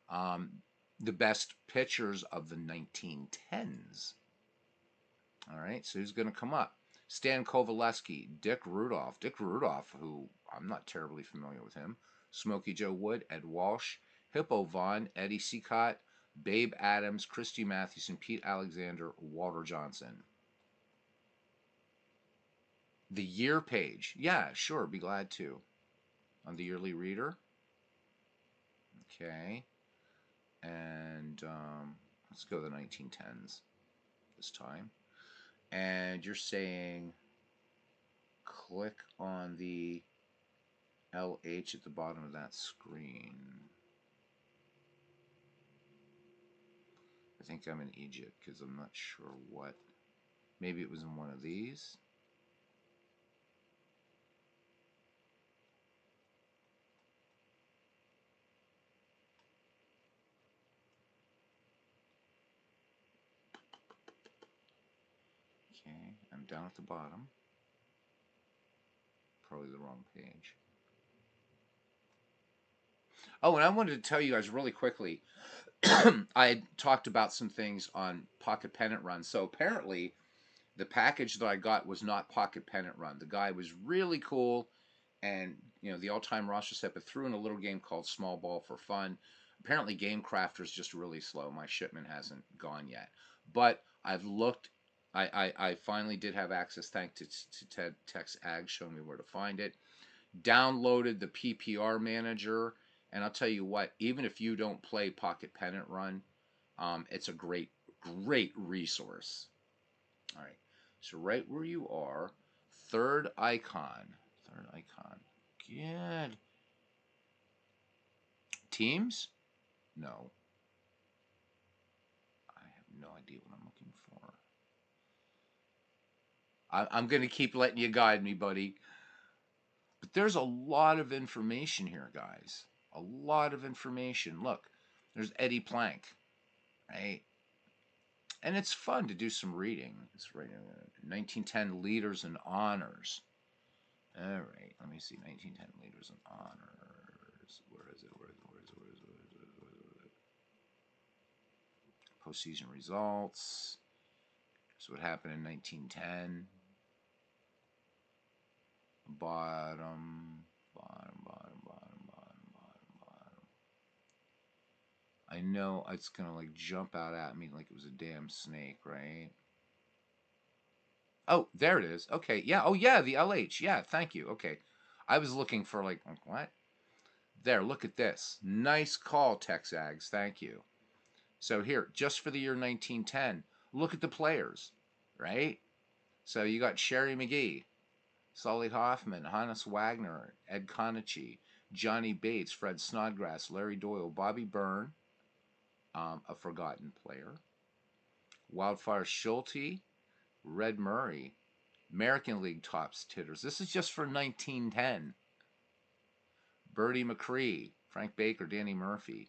um, the best pitchers of the 1910s? All right, so who's going to come up? Stan Kovaleski, Dick Rudolph. Dick Rudolph, who I'm not terribly familiar with him. Smokey Joe Wood, Ed Walsh, Hippo Vaughn, Eddie Seacott, Babe Adams, Christy Mathewson, Pete Alexander, Walter Johnson. The year page. Yeah, sure, be glad to. On the Yearly Reader. Okay. And let's go to the 1910s this time. And you're saying click on the LH at the bottom of that screen. I think I'm in Egypt because I'm not sure what. Maybe it was in one of these. Okay, I'm down at the bottom. Probably the wrong page. Oh, and I wanted to tell you guys really quickly. I talked about some things on Pocket Pennant Run. So apparently, the package that I got was not Pocket Pennant Run. The guy was really cool, and the all-time roster set, but threw in a little game called Small Ball for fun. Apparently, Game Crafter's just really slow. My shipment hasn't gone yet, but I've looked. I finally did have access thanks to Ted Tex Ag showing me where to find it. Downloaded the PPR manager, and I'll tell you what, even if you don't play Pocket Pennant Run, it's a great resource. All right, so right where you are, third icon, good. Teams? No, I have no idea what I'm looking for. I'm gonna keep letting you guide me, buddy. But there's a lot of information here, guys. A lot of information. Look, there's Eddie Plank, right? And it's fun to do some reading. It's right 1910 leaders and honors. All right, let me see. 1910 leaders and honors. Where is it? Postseason results. So what happened in 1910? Bottom. I know it's gonna like jump out at me like it was a damn snake, right? Oh, there it is. Okay, yeah. Oh, yeah, the LH. Yeah, thank you. Okay, I was looking for like what? There, look at this. Nice call, Texags. Thank you. So here, just for the year 1910, look at the players, right? So you got Sherry McGee, Sully Hoffman, Hannes Wagner, Ed Konichi, Johnny Bates, Fred Snodgrass, Larry Doyle, Bobby Byrne, a forgotten player, Wildfire Schulte, Red Murray, American League tops hitters. This is just for 1910. Bertie McCree, Frank Baker, Danny Murphy.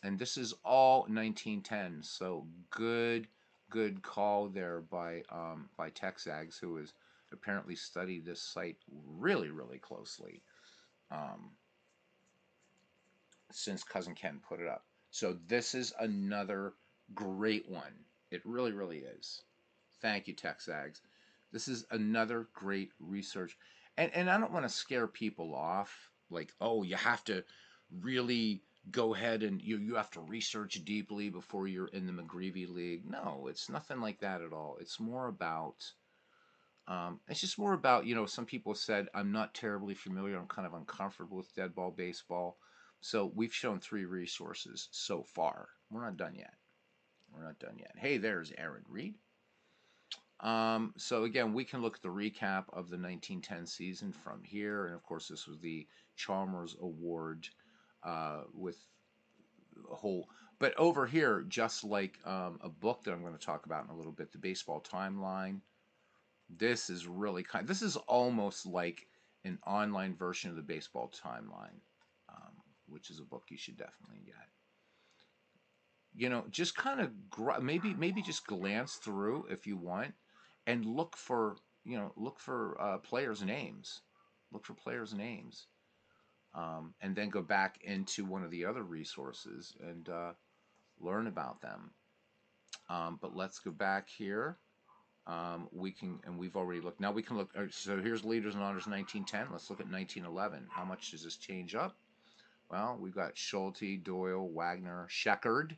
And this is all 1910. So good call there by Texags, who has apparently studied this site really closely since Cousin Ken put it up. So this is another great one. It really is. Thank you, Texags. This is another great research. And I don't want to scare people off like, oh, you have to really go ahead and you have to research deeply before you're in the McGreevy League. No, it's nothing like that at all. It's just more about, some people said, I'm not terribly familiar. I'm kind of uncomfortable with dead ball baseball. So we've shown 3 resources so far. We're not done yet. Hey, there's Aaron Reed. So again, we can look at the recap of the 1910 season from here, and of course, this was the Chalmers Award with a whole. But over here, just like a book that I'm going to talk about in a little bit, the Baseball Timeline. This is really This is almost like an online version of the Baseball Timeline, which is a book you should definitely get. Just kind of maybe just glance through if you want, and look for players' names, and then go back into one of the other resources and learn about them. But let's go back here. We've already looked. Now we can look. So here's leaders and honors 1910. Let's look at 1911. How much does this change up? Well, we've got Schulte, Doyle, Wagner, Sheckard.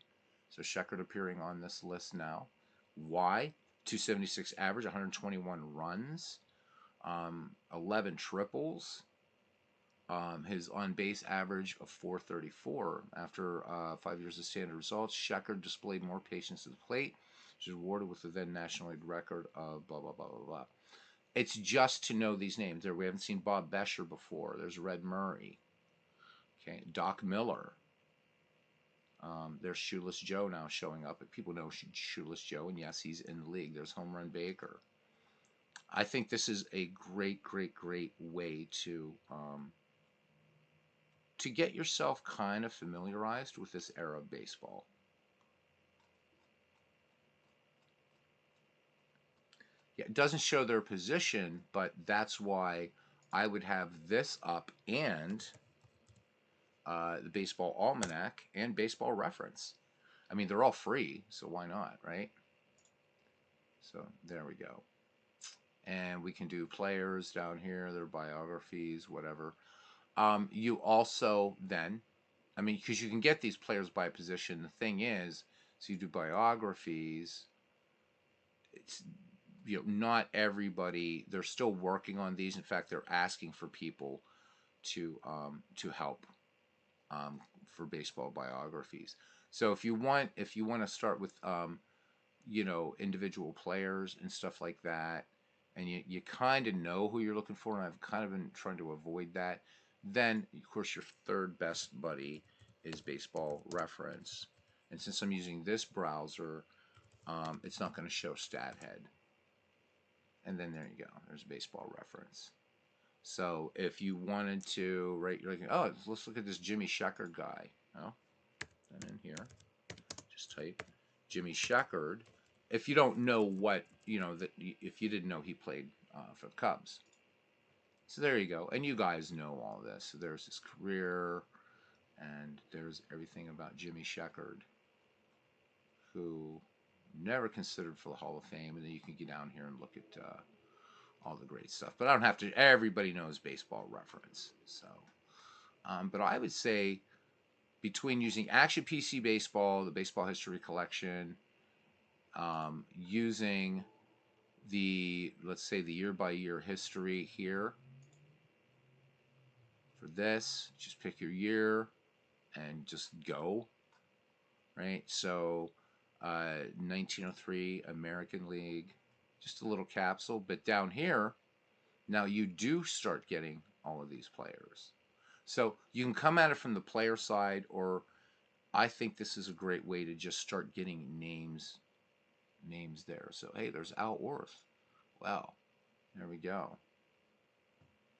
So Sheckard appearing on this list now. Why? 276 average, 121 runs, 11 triples. His on-base average of 434. After 5 years of standard results, Sheckard displayed more patience at the plate. He was awarded with the then National League record of blah, blah, blah, blah, blah. It's just to know these names. There, we haven't seen Bob Bescher before. There's Red Murray. Okay, Doc Miller. There's Shoeless Joe now showing up. People know Shoeless Joe, and yes, he's in the league. There's Home Run Baker. I think this is a great way to get yourself kind of familiarized with this era of baseball. Yeah, it doesn't show their position, but that's why I would have this up and the Baseball Almanac and Baseball Reference. I mean, they're all free, so why not, right? So there we go. And we can do players down here, their biographies, whatever. You also then, I mean, because you can get these players by position. The thing is, so you do biographies. It's not everybody. They're still working on these. In fact, they're asking for people to help for baseball biographies. So if you want to start with individual players and stuff like that, and you kind of know who you're looking for, and I've kind of been trying to avoid that, then of course your third best buddy is Baseball Reference. And since I'm using this browser, it's not going to show StatHead. And then there you go. There's Baseball Reference. So if you wanted to, right, you're like, oh, let's look at this Jimmy Sheckard guy. Oh, and in here, just type Jimmy Sheckard. If you don't know what, that if you didn't know he played for the Cubs. So there you go. And you guys know all this. So there's his career, and there's everything about Jimmy Sheckard, who never considered for the Hall of Fame. And then you can get down here and look at all the great stuff. But I don't have to. Everybody knows Baseball Reference. So, but I would say between using Action PC Baseball, the Baseball History Collection, using let's say the year-by-year history here for this, just pick your year and just go, right? So 1903 American League, just a little capsule. But down here, now you do start getting all of these players. So you can come at it from the player side, or I think this is a great way to just start getting names there. So hey, there's Al Orth. Well, there we go.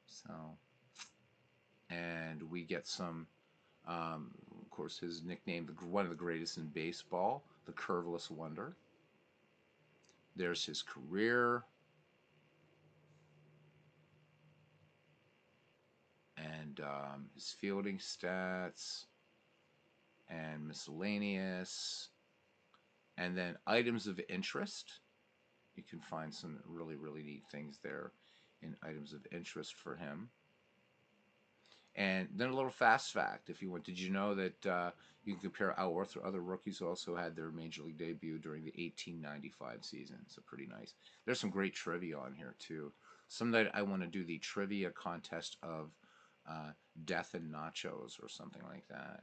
So, and we get some, of course, his nickname, one of the greatest in baseball, the Curveless Wonder. There's his career. And his fielding stats and miscellaneous. And then items of interest. You can find some really, really neat things there in items of interest for him. And then a little fast fact, if you want. Did you know that you can compare Al Orth to other rookies who also had their major league debut during the 1895 season? So pretty nice. There's some great trivia on here too. Someday I want to do the trivia contest of Death and Nachos or something like that,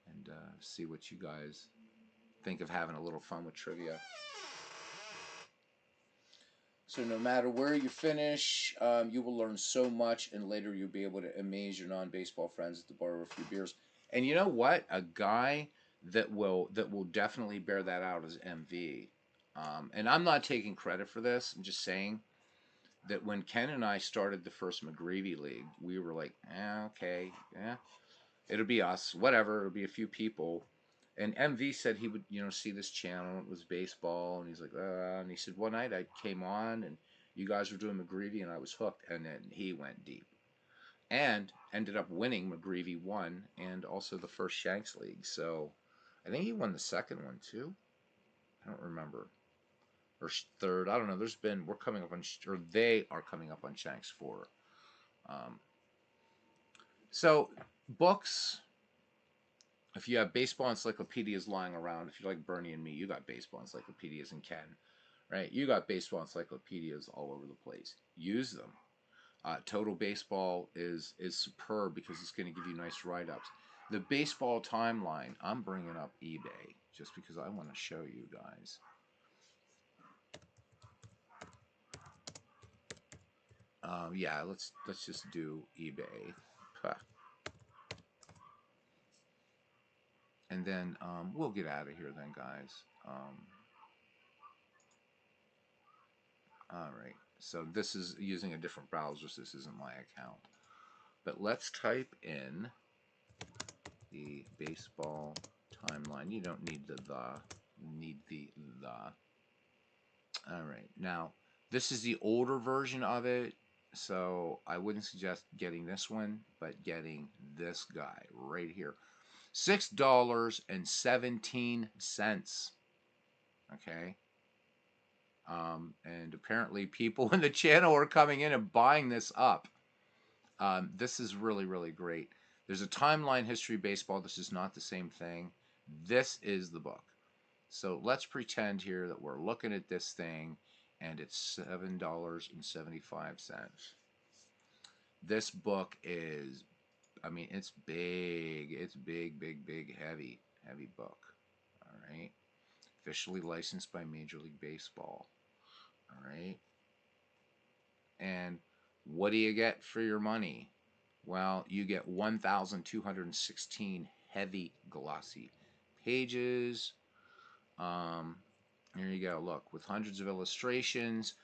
and see what you guys think of having a little fun with trivia. So no matter where you finish, you will learn so much, and later you'll be able to amaze your non-baseball friends at the bar of a few beers. And you know what? A guy that will definitely bear that out is MV. And I'm not taking credit for this. I'm just saying that when Ken and I started the first McGreevy League, we were like, okay, yeah, it'll be us, whatever. It'll be a few people. And MV said he would, see this channel. It was baseball, and he's like, and he said one night I came on, and you guys were doing McGreevy, and I was hooked. And then he went deep, and ended up winning McGreevy 1, and also the first Shanks League. So I think he won the second one too. I don't remember, or third. I don't know. We're coming up on, or they are coming up on Shanks 4. So books. If you have baseball encyclopedias lying around, if you're like Bernie and me, you got baseball encyclopedias, and Ken, right? You got baseball encyclopedias all over the place. Use them. Total Baseball is superb because it's going to give you nice write-ups. The baseball timeline, I'm bringing up eBay just because I want to show you guys. Yeah, let's just do eBay. Huh. And then we'll get out of here then, guys. All right. So this is using a different browser, so this isn't my account. But let's type in the baseball timeline. You don't need the, you need the. All right. Now, This is the older version of it, so I wouldn't suggest getting this one, but getting this guy right here. $6.17. Okay. And apparently people in the channel are coming in and buying this up. This is really, really great. There's a timeline history of baseball. This is not the same thing. This is the book. So let's pretend here that we're looking at this thing and it's $7.75. This book is, I mean, it's big. It's big, big, big, heavy, heavy book. All right. Officially licensed by Major League Baseball. All right. And what do you get for your money? Well, you get 1,216 heavy, glossy pages. Here you go. Look, with hundreds of illustrations,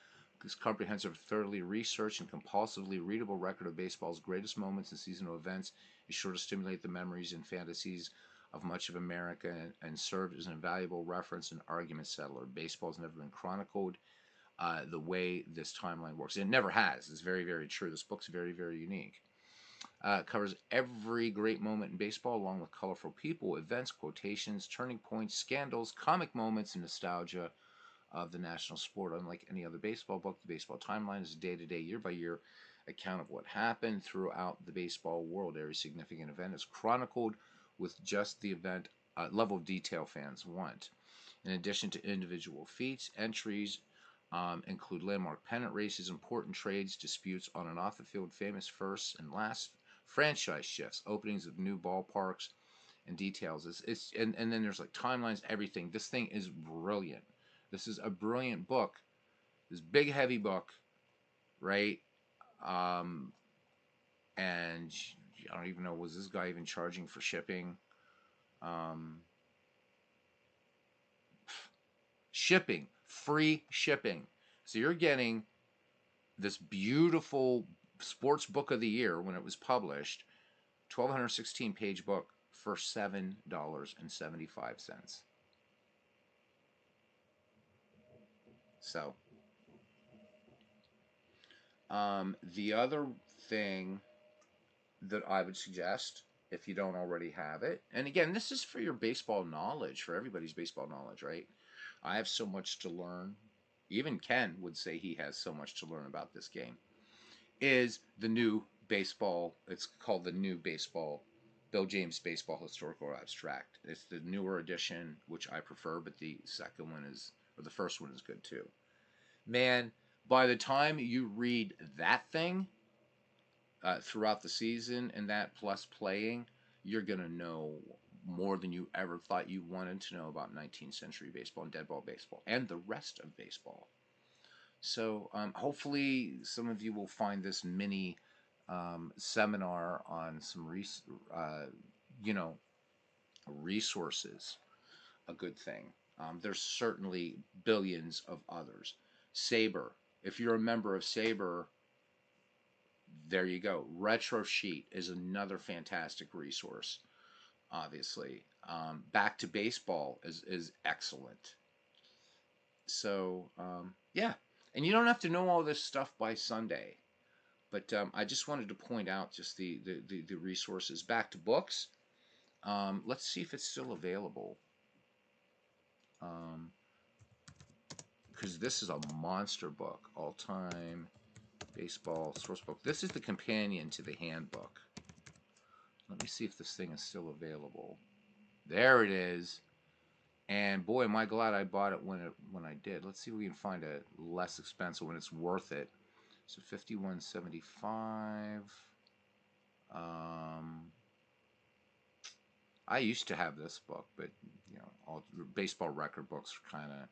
this comprehensive, thoroughly researched, and compulsively readable record of baseball's greatest moments and seasonal events is sure to stimulate the memories and fantasies of much of America and serve as an invaluable reference and argument settler. Baseball has never been chronicled the way this timeline works. It never has. It's very, very true. This book's very, very unique. Covers every great moment in baseball, along with colorful people, events, quotations, turning points, scandals, comic moments, and nostalgia of the national sport. Unlike any other baseball book, the baseball timeline is a day-to-day, year-by-year account of what happened throughout the baseball world. Every significant event is chronicled with just the event level of detail fans want. In addition to individual feats, entries include landmark pennant races, important trades, disputes on and off the field, famous firsts and last franchise shifts, openings of new ballparks, and details. And then there's like timelines, everything. This thing is brilliant. This is a brilliant book. This big heavy book, right? Um, and I don't even know, was this guy even charging for shipping? Um, Shipping, free shipping. So you're getting this beautiful sports book of the year when it was published, 1,216 page book for $7.75. So, the other thing that I would suggest, if you don't already have it, and again, this is for your baseball knowledge, for everybody's baseball knowledge, right? I have so much to learn. Even Ken would say he has so much to learn about this game. Is the new baseball, it's called the new baseball, Bill James Baseball Historical Abstract. It's the newer edition, which I prefer, but the second one is, or the first one is good too. Man, by the time you read that thing throughout the season and that plus playing, you're going to know more than you ever thought you wanted to know about 19th century baseball and dead ball baseball and the rest of baseball. So hopefully some of you will find this mini seminar on some you know, resources a good thing. There's certainly billions of others. Saber, if you're a member of Saber, there you go. Retro Sheet is another fantastic resource. Obviously, Back to Baseball is excellent. So yeah, and you don't have to know all this stuff by Sunday. But I just wanted to point out just the resources. Back to Books. Let's see if it's still available. Because this is a monster book. All-time baseball source book. This is the companion to the handbook. Let me see if this thing is still available. There it is. And boy, am I glad I bought it when I did. Let's see if we can find a less expensive when it's worth it. So $51.75. I used to have this book, but you know, all baseball record books are kind of,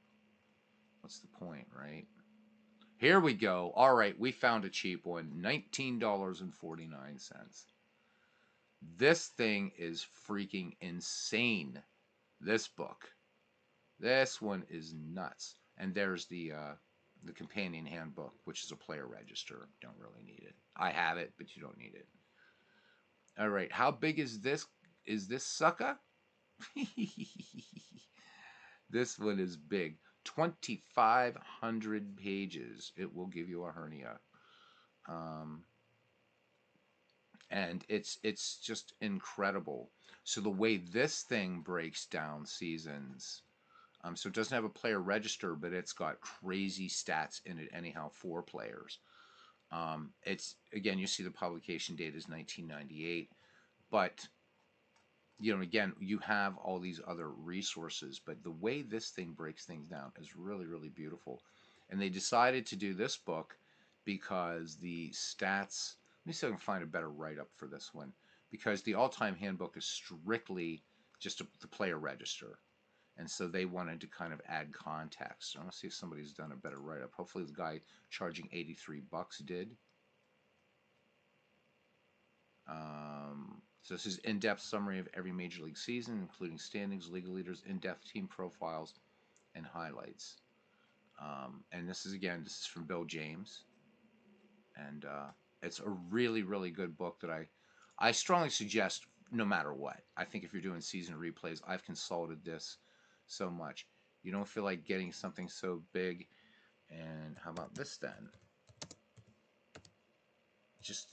what's the point, right? Here we go. All right, we found a cheap one. $19.49. This thing is freaking insane. This book. This one is nuts. And there's the companion handbook, which is a player register. Don't really need it. I have it, but you don't need it. All right, how big is this? Is this sucker? This one is big. 2,500 pages. It will give you a hernia. Um, and it's just incredible. So the way this thing breaks down seasons, so it doesn't have a player register, but it's got crazy stats in it anyhow for players. It's again, you see the publication date is 1998, but again, you have all these other resources, but the way this thing breaks things down is really, really beautiful. And they decided to do this book because the stats. Let me see if I can find a better write-up for this one. Because the all-time handbook is strictly just the player register. And so they wanted to kind of add context. I want to see if somebody's done a better write-up. Hopefully the guy charging $83 did. So this is in-depth summary of every major league season, including standings, league leaders, in-depth team profiles, and highlights. And this is from Bill James, and it's a really, really good book that I strongly suggest no matter what. I think if you're doing season replays, I've consulted this so much. You don't feel like getting something so big, and how about this then?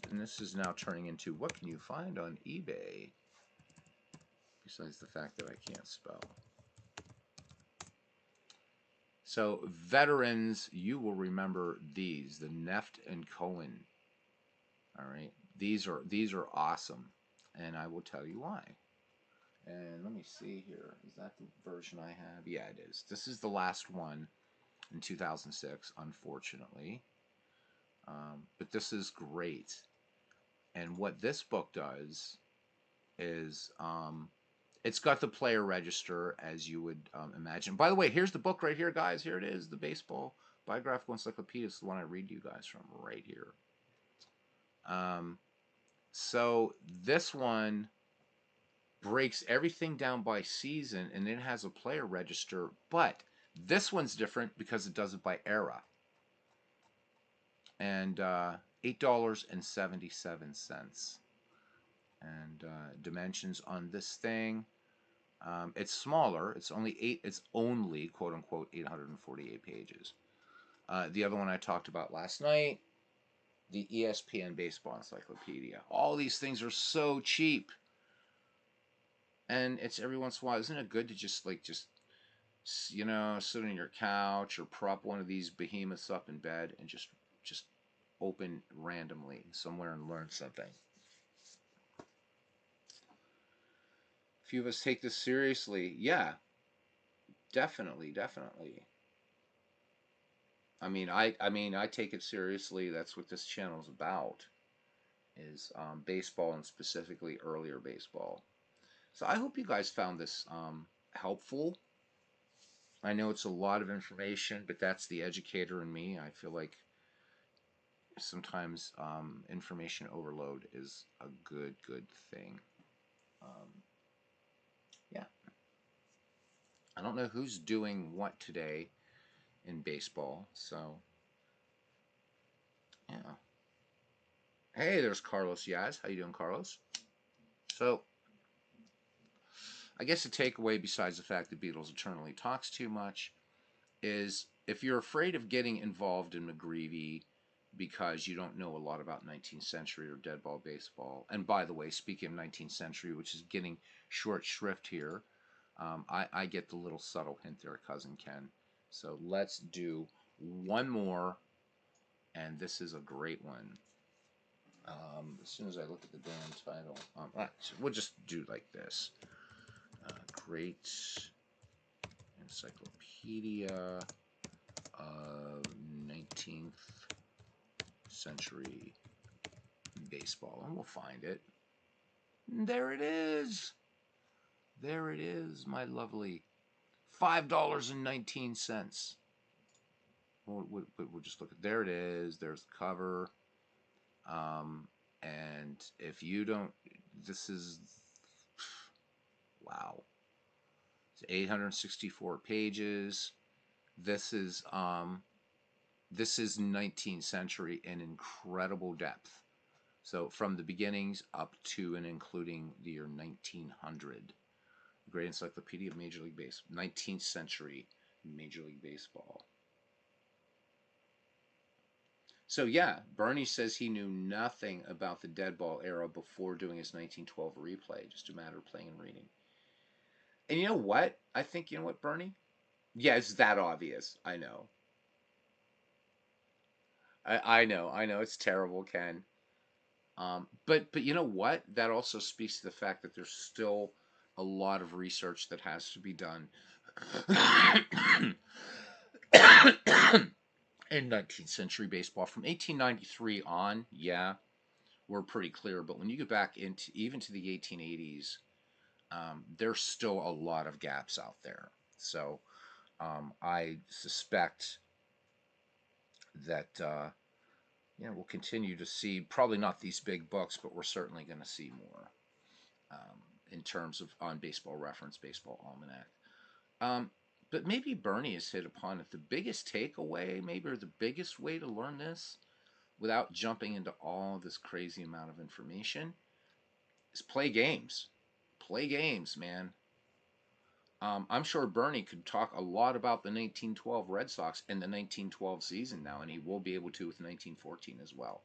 And this is now turning into what can you find on eBay besides the fact that I can't spell. So veterans, you will remember these, the Neft and Cohen. All right, these are awesome, and I will tell you why. And let me see here. Is that the version I have? Yeah, it is. This is the last one in 2006, unfortunately. But this is great. And what this book does is it's got the player register as you would imagine. By the way, here's the book right here, guys. Here it is, the Baseball Biographical Encyclopedia. It's the one I read to you guys from right here. So this one breaks everything down by season, and it has a player register. But this one's different because it does it by era. And $8.77. And dimensions on this thing. It's smaller. It's only quote unquote 848 pages. The other one I talked about last night, the ESPN Baseball Encyclopedia. All these things are so cheap, and it's every once in a while. Isn't it good to just sit on your couch or prop one of these behemoths up in bed and just open randomly somewhere and learn something? Few of us take this seriously. Yeah, definitely. I take it seriously. That's what this channel is about, is baseball, and specifically earlier baseball. So I hope you guys found this helpful. I know it's a lot of information, but that's the educator in me. I feel like sometimes information overload is a good thing. Yeah. I don't know who's doing what today in baseball, so yeah. Hey, there's Carlos Yaz. How you doing, Carlos? So, I guess the takeaway, besides the fact that Beatles Eternally talks too much, is if you're afraid of getting involved in McGreevy because you don't know a lot about 19th century or dead ball baseball, and by the way, speaking of 19th century, which is getting short shrift here, I get the little subtle hint there, Cousin Ken. So let's do one more, and this is a great one. As soon as I look at the damn title, we'll just do like this. Great Encyclopedia of 19th century baseball, and we'll find it. There it is. There it is, my lovely. $5.19. We'll just look at. There it is. There's the cover. And if you don't, this is wow. It's 864 pages. This is 19th century in incredible depth. So from the beginnings up to and including the year 1900. Great Encyclopedia of Major League Baseball, 19th century Major League Baseball. So yeah, Bernie says he knew nothing about the dead ball era before doing his 1912 replay. Just a matter of playing and reading. And you know what? I think, you know what, Bernie? Yeah, it's that obvious. I know. I know. It's terrible, Ken. But you know what? That also speaks to the fact that there's still a lot of research that has to be done in 19th century baseball. From 1893 on, yeah, we're pretty clear. But when you get back into even to the 1880s, there's still a lot of gaps out there. So I suspect that we'll continue to see probably not these big books, but we're certainly going to see more in terms of on Baseball Reference, Baseball Almanac. Um, but maybe Bernie has hit upon it. The biggest takeaway, maybe, or the biggest way to learn this without jumping into all this crazy amount of information is play games. Play games, man. I'm sure Bernie could talk a lot about the 1912 Red Sox and the 1912 season now, and he will be able to with 1914 as well.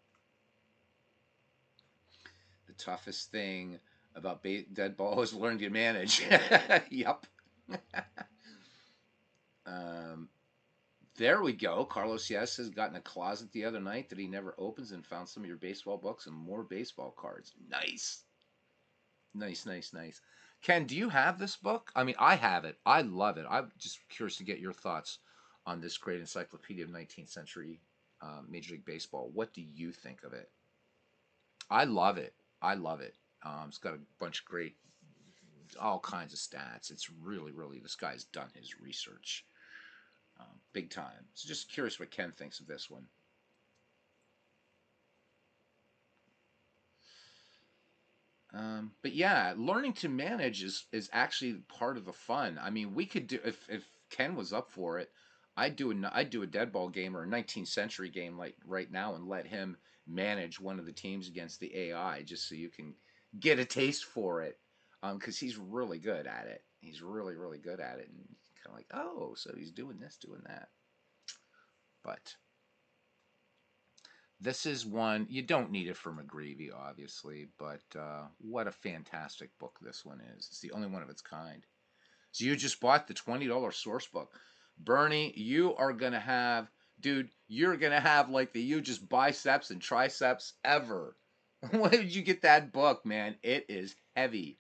The toughest thing about dead ball is learning to manage. Yep. um, there we go. Carlos Yes has got in a closet the other night that he never opens and found some of your baseball books and more baseball cards. Nice. Nice, nice, nice. Ken, do you have this book? I mean, I have it. I love it. I'm just curious to get your thoughts on this great encyclopedia of 19th century Major League Baseball. What do you think of it? I love it. I love it. It's got a bunch of great, all kinds of stats. It's really, really, this guy's done his research big time. So just curious what Ken thinks of this one. But yeah, learning to manage is actually part of the fun. I mean, we could do if Ken was up for it, I'd do a dead ball game or a 19th century game like right now and let him manage one of the teams against the AI just so you can get a taste for it. Because he's really good at it. He's really really good at it, and kind of like, oh, so he's doing this, doing that. But this is one you don't need it for McGreevy, obviously, but what a fantastic book this one is. It's the only one of its kind. So you just bought the $20 source book. Bernie, you are gonna have, dude, you're gonna have like the hugest biceps and triceps ever. Where did you get that book, man? It is heavy.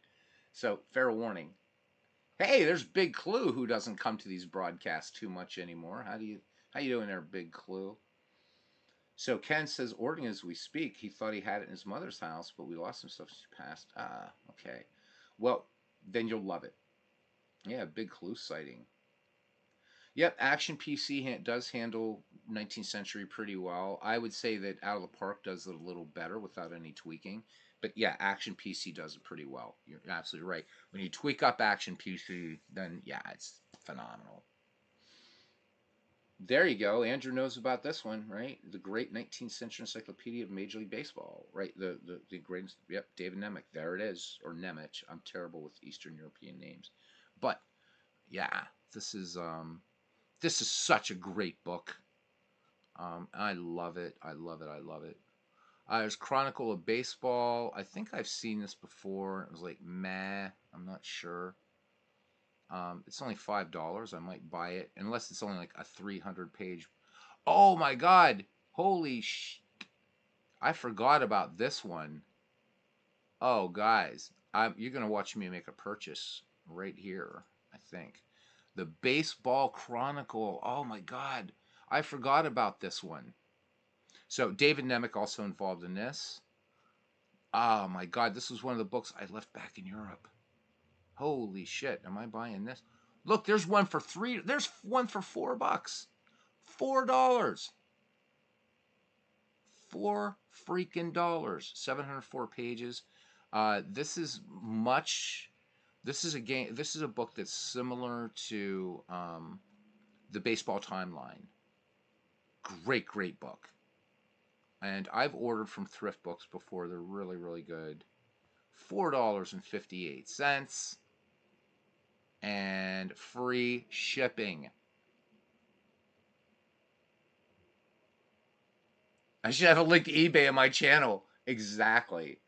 So fair warning. Hey, there's Big Clue, who doesn't come to these broadcasts too much anymore. How you doing there, Big Clue? So Ken says, ordering as we speak. He thought he had it in his mother's house, but we lost some stuff she passed. Ah, okay. Well, then you'll love it. Yeah, big clue sighting. Yep, Action PC does handle 19th century pretty well. I would say that Out of the Park does it a little better without any tweaking. But yeah, Action PC does it pretty well. You're absolutely right. When you tweak up Action PC, then yeah, it's phenomenal. There you go. Andrew knows about this one, right? The great 19th century encyclopedia of Major League Baseball, right? The greatest. Yep, David Nemec. There it is, or Nemec. I'm terrible with Eastern European names, but yeah, this is such a great book. I love it. I love it. I love it. There's Chronicle of Baseball. I think I've seen this before. It was like meh. I'm not sure. It's only $5. I might buy it unless it's only like a 300-page. Oh my God! Holy sh! I forgot about this one. Oh guys, you're gonna watch me make a purchase right here. I think the Baseball Chronicle. Oh my God, I forgot about this one. So David Nemec also involved in this. Oh my God, this was one of the books I left back in Europe. Holy shit, am I buying this? Look, there's one for three. There's one for $4. $4. Four freaking dollars. 704 pages. This is much. This is a game. This is a book that's similar to the Baseball Timeline. Great, great book. And I've ordered from thrift books before. They're really, really good. $4.58 and free shipping. I should have a link to eBay on my channel. Exactly.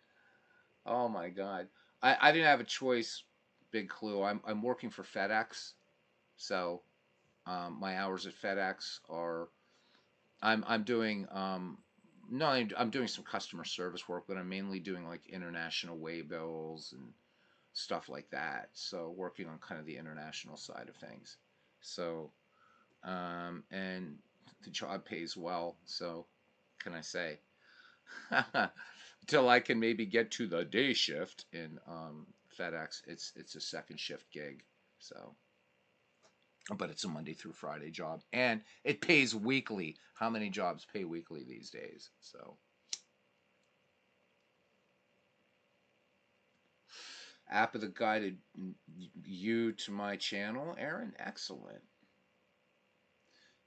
Oh my god. I didn't have a choice. Big clue. I'm working for FedEx, so my hours at FedEx are I'm doing no I'm doing some customer service work, but I'm mainly doing like international way bills and stuff like that. So working on kind of the international side of things. So and the job pays well. So can I say? Till I can maybe get to the day shift in FedEx, it's a second shift gig. So, but it's a Monday through Friday job, and it pays weekly. How many jobs pay weekly these days? So, app of the guided you to my channel, Aaron. Excellent.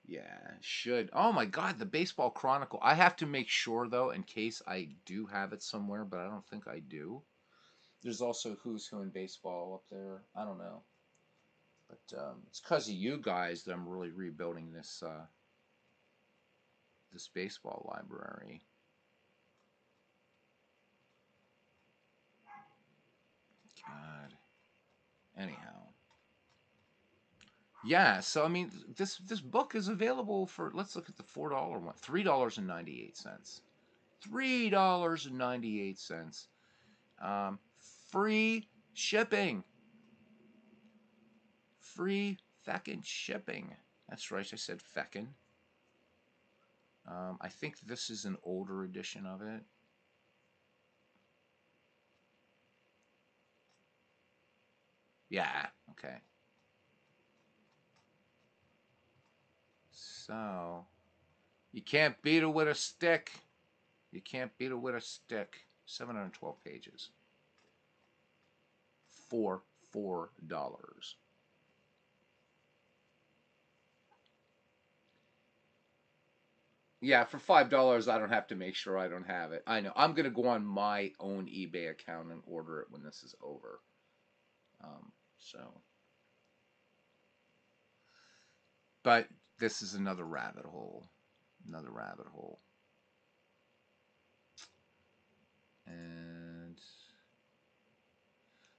Yeah, should. Oh my God, the Baseball Chronicle. I have to make sure though, in case I do have it somewhere, but I don't think I do. There's also Who's Who in Baseball up there. I don't know, but it's because of you guys that I'm really rebuilding this baseball library. God. Anyhow, yeah. So I mean, this book is available for. Let's look at the $4 one. $3.98. $3.98. Um, Free shipping. Free feckin' shipping. That's right. I said feckin'. I think this is an older edition of it. Yeah, okay. So, you can't beat it with a stick. You can't beat it with a stick. 712 pages. For $4. Yeah, for $5, I don't have to make sure I don't have it. I know. I'm gonna go on my own eBay account and order it when this is over. So, but this is another rabbit hole. Another rabbit hole. And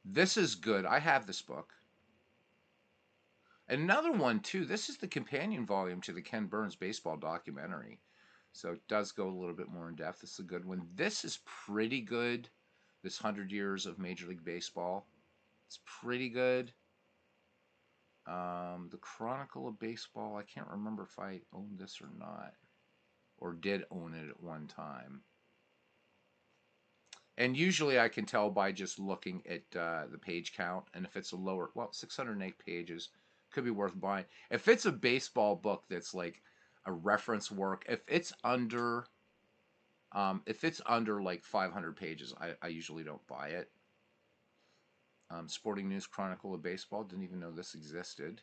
this is good. I have this book. Another one too. This is the companion volume to the Ken Burns baseball documentary, so it does go a little bit more in depth. This is a good one. This is pretty good. This 100 Years of Major League Baseball. It's pretty good. The Chronicle of Baseball. I can't remember if I owned this or not, or did own it at one time. And usually I can tell by just looking at the page count, and if it's a lower, well, 608 pages, could be worth buying. If it's a baseball book that's like a reference work, if it's under like 500 pages, I usually don't buy it. Sporting News Chronicle of Baseball, didn't even know this existed.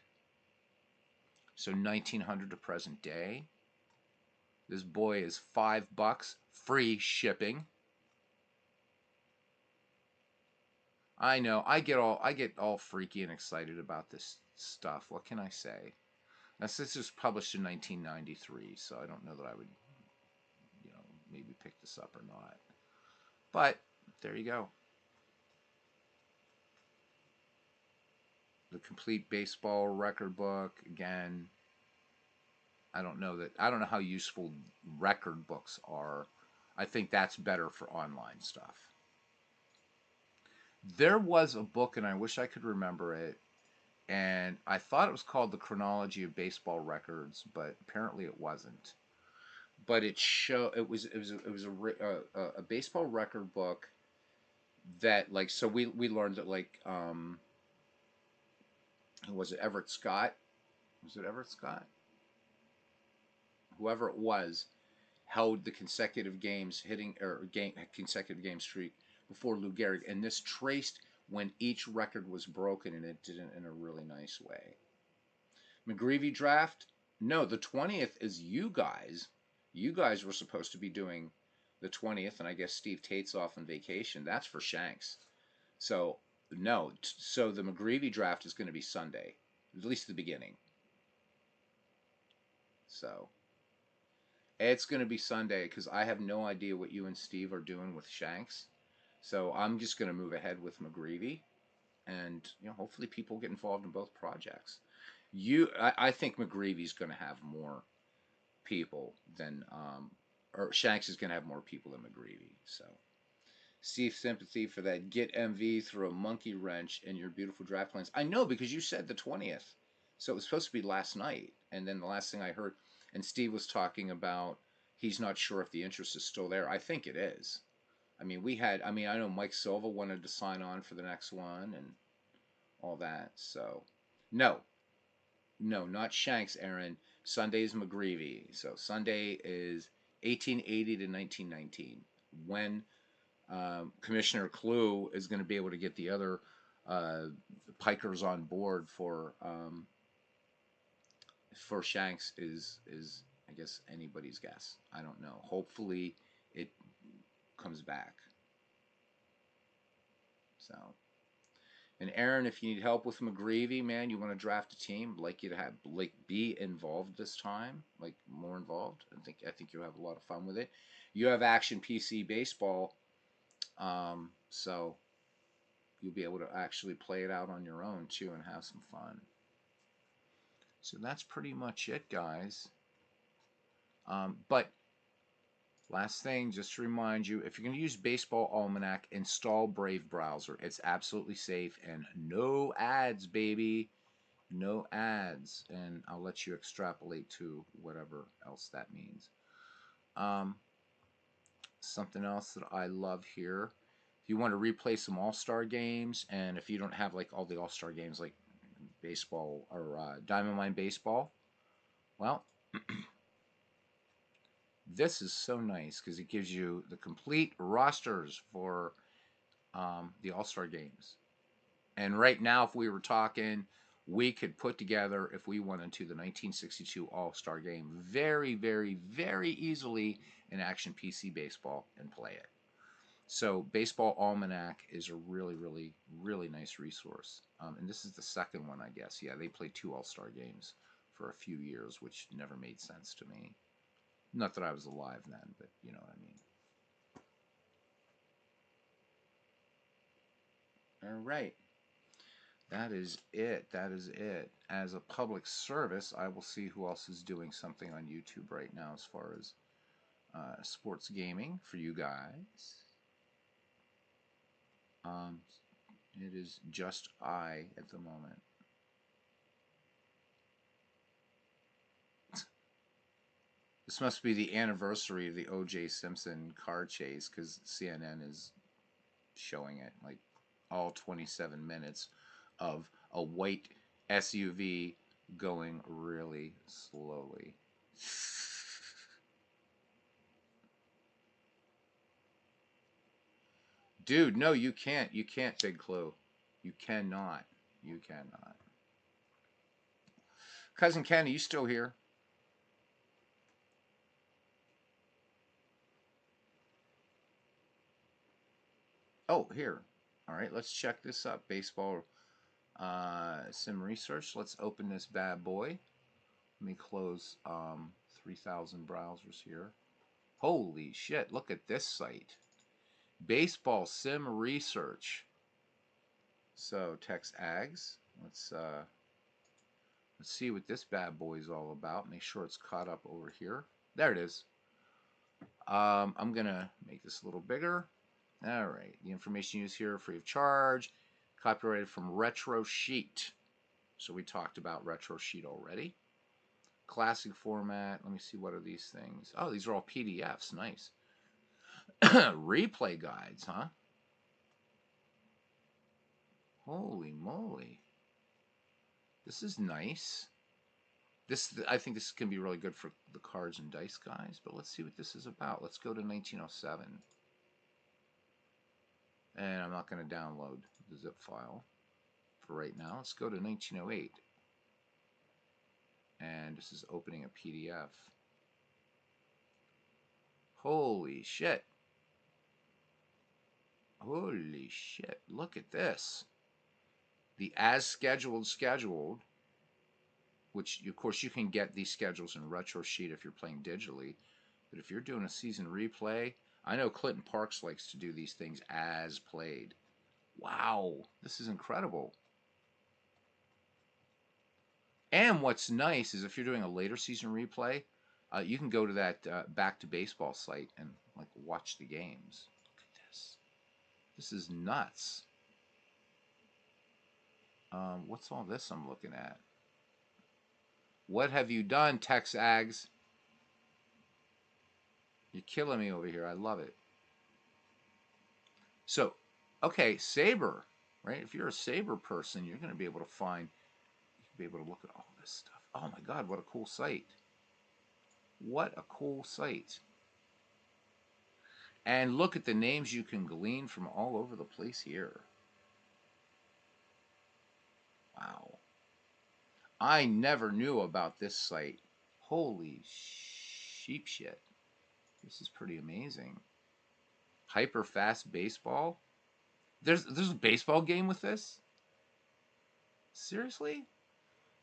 So 1900 to present day. This boy is $5, free shipping. I know. I get all freaky and excited about this stuff. What can I say? Now, this was published in 1993, so I don't know that I would, maybe pick this up or not. But there you go. The complete baseball record book. Again, I don't know how useful record books are. I think that's better for online stuff. There was a book, and I wish I could remember it, and I thought it was called The Chronology of Baseball Records, but apparently it wasn't. But it was a baseball record book that, like, so we learned that, like, who was it, Everett Scott? Was it Everett Scott? Whoever it was held the consecutive games hitting or game consecutive game streak before Lou Gehrig, and this traced when each record was broken, and it did it in a really nice way. McGreevy draft? No, the 20th is you guys. You guys were supposed to be doing the 20th, and I guess Steve Tate's off on vacation. That's for Shanks. So, no. So the McGreevy draft is going to be Sunday, at least the beginning. So, It's going to be Sunday because I have no idea what you and Steve are doing with Shanks. So I'm just going to move ahead with McGreevy, and hopefully people get involved in both projects. I think McGreevy's going to have more people than, or Shanks is going to have more people than McGreevy. So Steve, sympathy for that. Get MV through a monkey wrench in your beautiful draft plans. I know because you said the 20th, so it was supposed to be last night, and then the last thing I heard, and Steve was talking about he's not sure if the interest is still there. I think it is. I mean, I know Mike Silva wanted to sign on for the next one and all that. So, no, no, not Shanks, Aaron. Sunday's McGreevy. So Sunday is 1880 to 1919 when Commissioner Clue is going to be able to get the other uh, pikers on board for Shanks is I guess anybody's guess. I don't know. Hopefully it comes back. So, and Aaron, if you need help with McGreevy, man, you want to draft a team, I'd like you to have like be involved this time, like more involved. I think you'll have a lot of fun with it. You have Action PC Baseball, so you'll be able to actually play it out on your own too and have some fun. So that's pretty much it, guys. But last thing, just to remind you, if you're going to use Baseball Almanac, install Brave Browser. It's absolutely safe and no ads, baby. No ads. And I'll let you extrapolate to whatever else that means. Um, Something else that I love here. If you want to replay some All-Star games, and if you don't have like all the All-Star games like baseball or Diamond Mine Baseball, well, this is so nice because it gives you the complete rosters for the All-Star games. And right now, if we were talking, we could put together, if we went into the 1962 All-Star game, very, very, very easily in Action PC Baseball and play it. So Baseball Almanac is a really, really, really nice resource. And this is the second one, I guess. Yeah, they played 2 All-Star games for a few years, which never made sense to me. Not that I was alive then, but you know what I mean. All right. That is it. That is it. As a public service, I will see who else is doing something on YouTube right now as far as sports gaming for you guys. Um, it is just I at the moment. This must be the anniversary of the O.J. Simpson car chase because CNN is showing it like all 27 minutes of a white SUV going really slowly. Dude, no, you can't. You can't, Big Clue. You cannot. You cannot. Cousin Ken, are you still here? Oh, here. All right, let's check this up. Baseball sim research. Let's open this bad boy. Let me close 3,000 browsers here. Holy shit, look at this site. Baseball sim research. So text ags. Let's see what this bad boy is all about. Make sure it's caught up over here. There it is. I'm gonna make this a little bigger. All right, the information used here free of charge, copyrighted from Retro Sheet. So we talked about Retro Sheet already. Classic format. Let me see, what are these things? Oh, these are all PDFs. Nice. Replay guides, huh? Holy moly. This is nice. I think this can be really good for the cards and dice guys, but let's see what this is about. Let's go to 1907. And I'm not going to download the zip file for right now. Let's go to 1908. And this is opening a PDF. Holy shit. Holy shit. Look at this. The as scheduled, which of course you can get these schedules in Retro Sheet if you're playing digitally. But if you're doing a season replay, I know Clinton Parks likes to do these things as played. Wow, this is incredible. And what's nice is if you're doing a later season replay, you can go to that Back to Baseball site and like watch the games. Look at this. This is nuts. What's all this I'm looking at? What have you done, Texags? You're killing me over here. I love it. So, okay, Saber, right? If you're a Saber person, you're going to be able to find, be able to look at all this stuff. Oh my God, what a cool site. What a cool site. And look at the names you can glean from all over the place here. Wow. I never knew about this site. Holy sheep shit. This is pretty amazing. Hyper fast baseball? There's a baseball game with this? Seriously?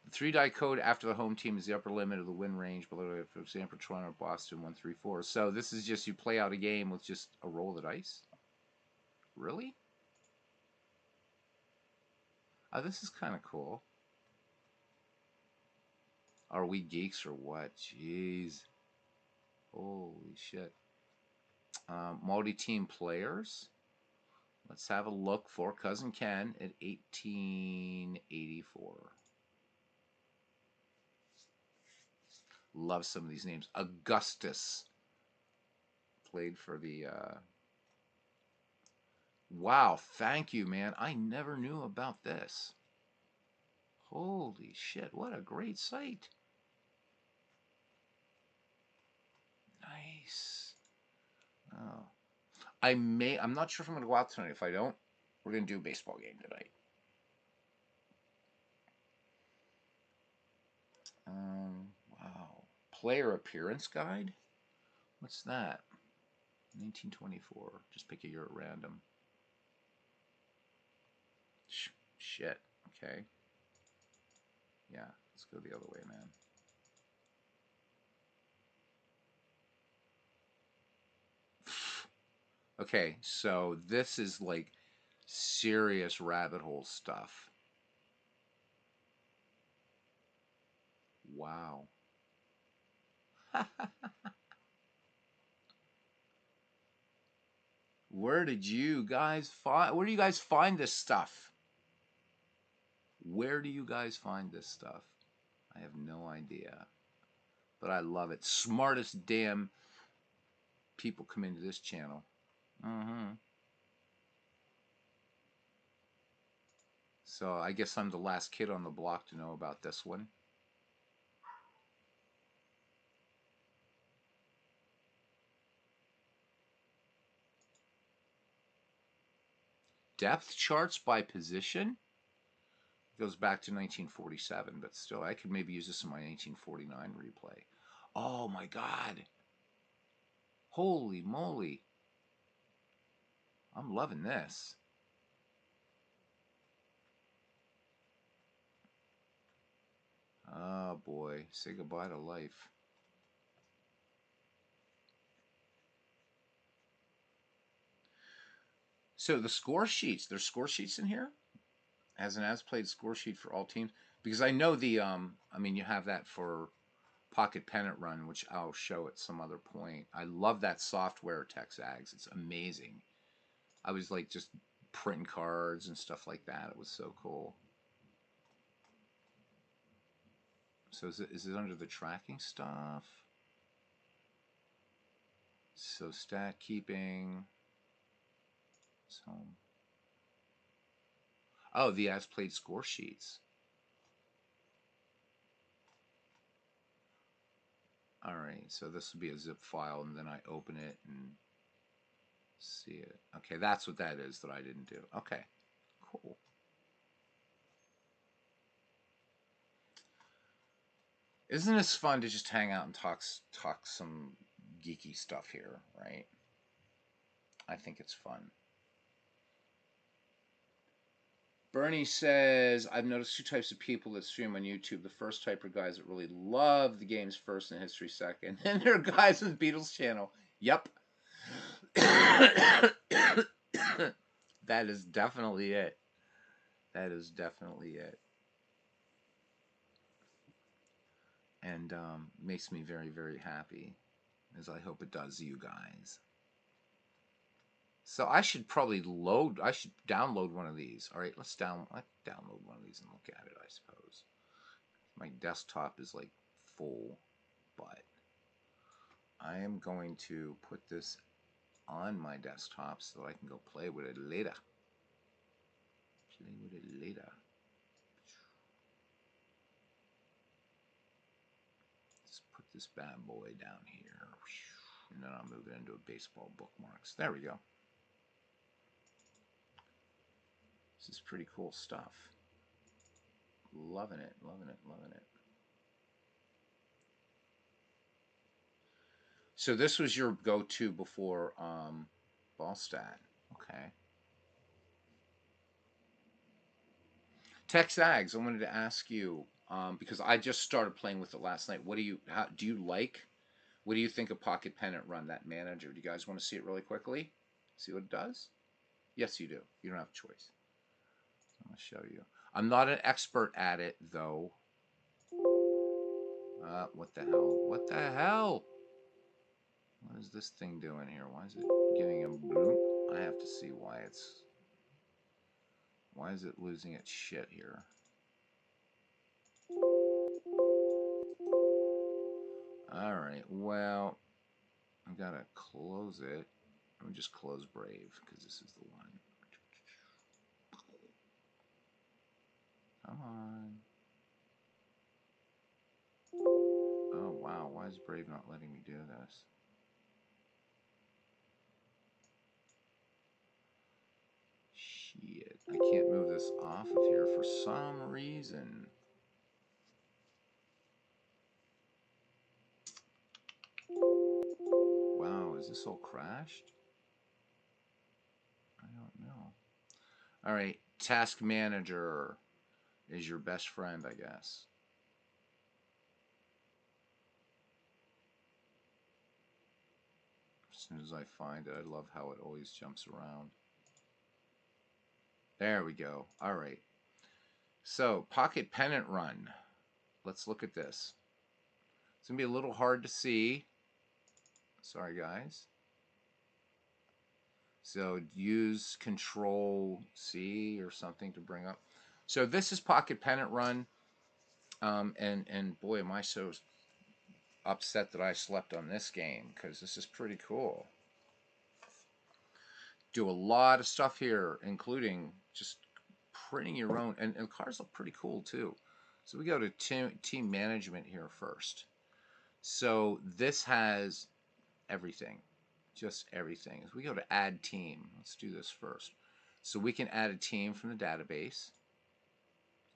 The 3-die code after the home team is the upper limit of the win range. Below, for example, Toronto, Boston, 1, 3, 4. So this is just you play out a game with just a roll of the dice? Really? Oh, this is kind of cool. Are we geeks or what? Jeez. Holy shit. Multi-team players. Let's have a look for Cousin Ken at 1884. Love some of these names. Augustus played for the... Wow, thank you, man. I never knew about this. Holy shit, what a great site. Nice. Oh. I'm not sure if I'm going to go out tonight. If I don't, we're going to do a baseball game tonight. Wow. Player appearance guide? What's that? 1924. Just pick a year at random. Shit. Okay. Yeah, let's go the other way, man. Okay, so this is like serious rabbit hole stuff. Wow. Where do you guys find this stuff? Where do you guys find this stuff? I have no idea. But I love it. Smartest damn people come into this channel. So I guess I'm the last kid on the block to know about this one. Depth charts by position? It goes back to 1947, but still, I could maybe use this in my 1949 replay. Oh my God. Holy moly. I'm loving this. Oh boy, say goodbye to life. So the score sheets, there's score sheets in here? As an as-played score sheet for all teams? Because I know the, I mean, you have that for Pocket Pennant Run, which I'll show at some other point. I love that software, Texags. It's amazing. I was like just printing cards and stuff like that. It was so cool. So is it under the tracking stuff? So stat keeping. So, oh, the as played score sheets. All right, so this will be a zip file, and then I open it and see it. Okay, that's what that is that I didn't do. Okay, cool. Isn't this fun to just hang out and talk some geeky stuff here, right? I think it's fun. Bernie says, I've noticed two types of people that stream on YouTube. The first type are guys that really love the games first and history second. And there are guys on the Beatles channel. Yep. That is definitely it. That is definitely it. And makes me very, very happy, as I hope it does you guys. So I should probably I should download one of these. All right, let's download one of these and look at it, I suppose. My desktop is like full, but I am going to put this on my desktop so that I can go play with it later. Play with it later. Let's put this bad boy down here. And then I'll move it into a baseball bookmarks. There we go. This is pretty cool stuff. Loving it, loving it, loving it. So this was your go-to before Ballstat. Okay. Tex Ags, I wanted to ask you, because I just started playing with it last night. What do you like? What do you think of Pocket Pennant Run, that manager? Do you guys want to see it really quickly? See what it does? Yes, you do. You don't have a choice. I'm going to show you. I'm not an expert at it, though. What the hell? What the hell? What is this thing doing here? Why is it giving a bloop? I have to see why it's... Why is it losing its shit here? Alright, well... I've got to close it. Let me just close Brave, because this is the one. Come on. Oh, wow. Why is Brave not letting me do this? Shit. I can't move this off of here for some reason. Wow, is this all crashed? I don't know. Alright, Task Manager is your best friend, I guess. As soon as I find it, I love how it always jumps around. There we go. Alright. So, Pocket Pennant Run. Let's look at this. It's going to be a little hard to see. Sorry, guys. So, use Control C or something to bring up. So, this is Pocket Pennant Run. And boy, am I so upset that I slept on this game, because this is pretty cool. Do a lot of stuff here, including just printing your own, and the cars look pretty cool too. So we go to team management here first. So this has everything, just everything. As we go to add team, let's do this first. So we can add a team from the database.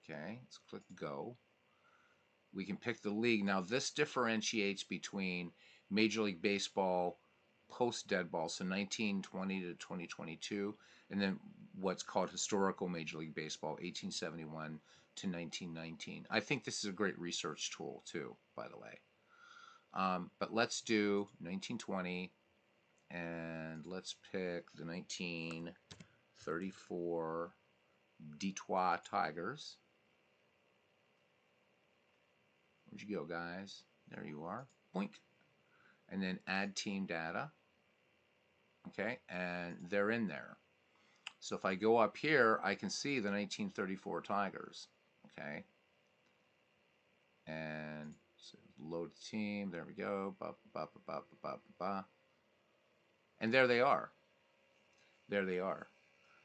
Okay, let's click go. We can pick the league. Now this differentiates between Major League Baseball post-dead ball, so 1920 to 2022, and then what's called historical Major League Baseball, 1871 to 1919. I think this is a great research tool too, by the way. But let's do 1920, and let's pick the 1934 Detroit Tigers. Where'd you go, guys? There you are. Boink. And then add team data. Okay, and they're in there. So if I go up here, I can see the 1934 Tigers. Okay. And so load team. There we go. Ba, ba, ba, ba, ba, ba, ba. And there they are. There they are.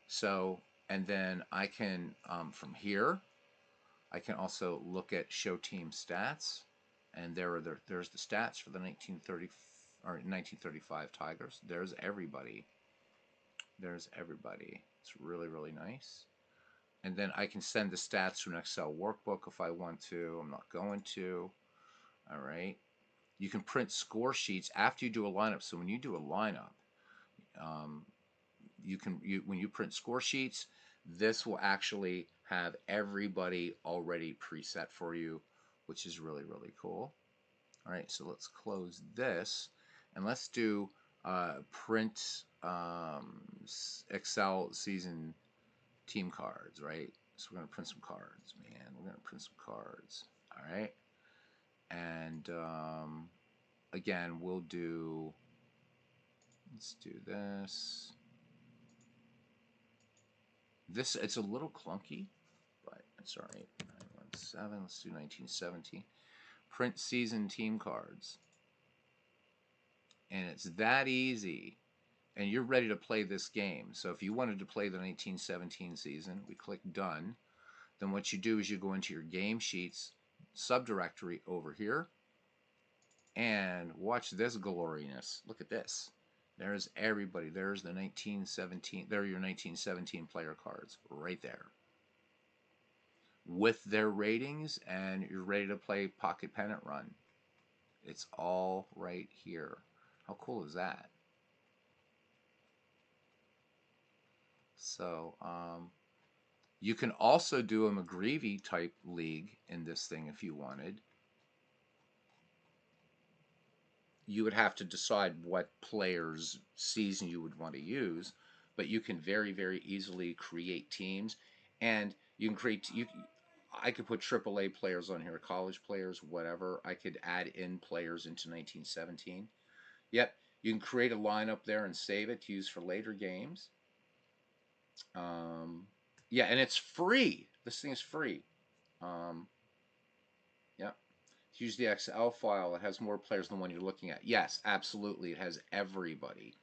So, and then I can, from here, I can also look at show team stats. And there's the stats for the 1935 Tigers. There's everybody. There's everybody. It's really, really nice. And then I can send the stats to an Excel workbook if I want to. I'm not going to. All right. You can print score sheets after you do a lineup. So when you do a lineup, when you print score sheets, This will actually have everybody already preset for you, which is really, really cool. All right, so let's close this, and let's do print Excel season team cards, right? So we're going to print some cards, man. We're going to print some cards. All right. And again, we'll do, let's do this. This, it's a little clunky, but it's all right. 917, let's do 1917. Print season team cards. And it's that easy. And you're ready to play this game. So if you wanted to play the 1917 season, we click done. Then what you do is you go into your game sheets subdirectory over here and watch this gloriousness. Look at this. There's everybody. There's the 1917. There are your 1917 player cards right there with their ratings, and you're ready to play Pocket Pennant Run. It's all right here. How cool is that? So, you can also do a McGreevy type league in this thing if you wanted. You would have to decide what players' season you would want to use, but you can very, very easily create teams, and you can create. I could put AAA players on here, college players, whatever. I could add in players into 1917. Yep, you can create a lineup there and save it to use for later games. Yeah, and it's free. This thing is free. Yeah. Use the Excel file. It has more players than the one you're looking at. Yes, absolutely. It has everybody.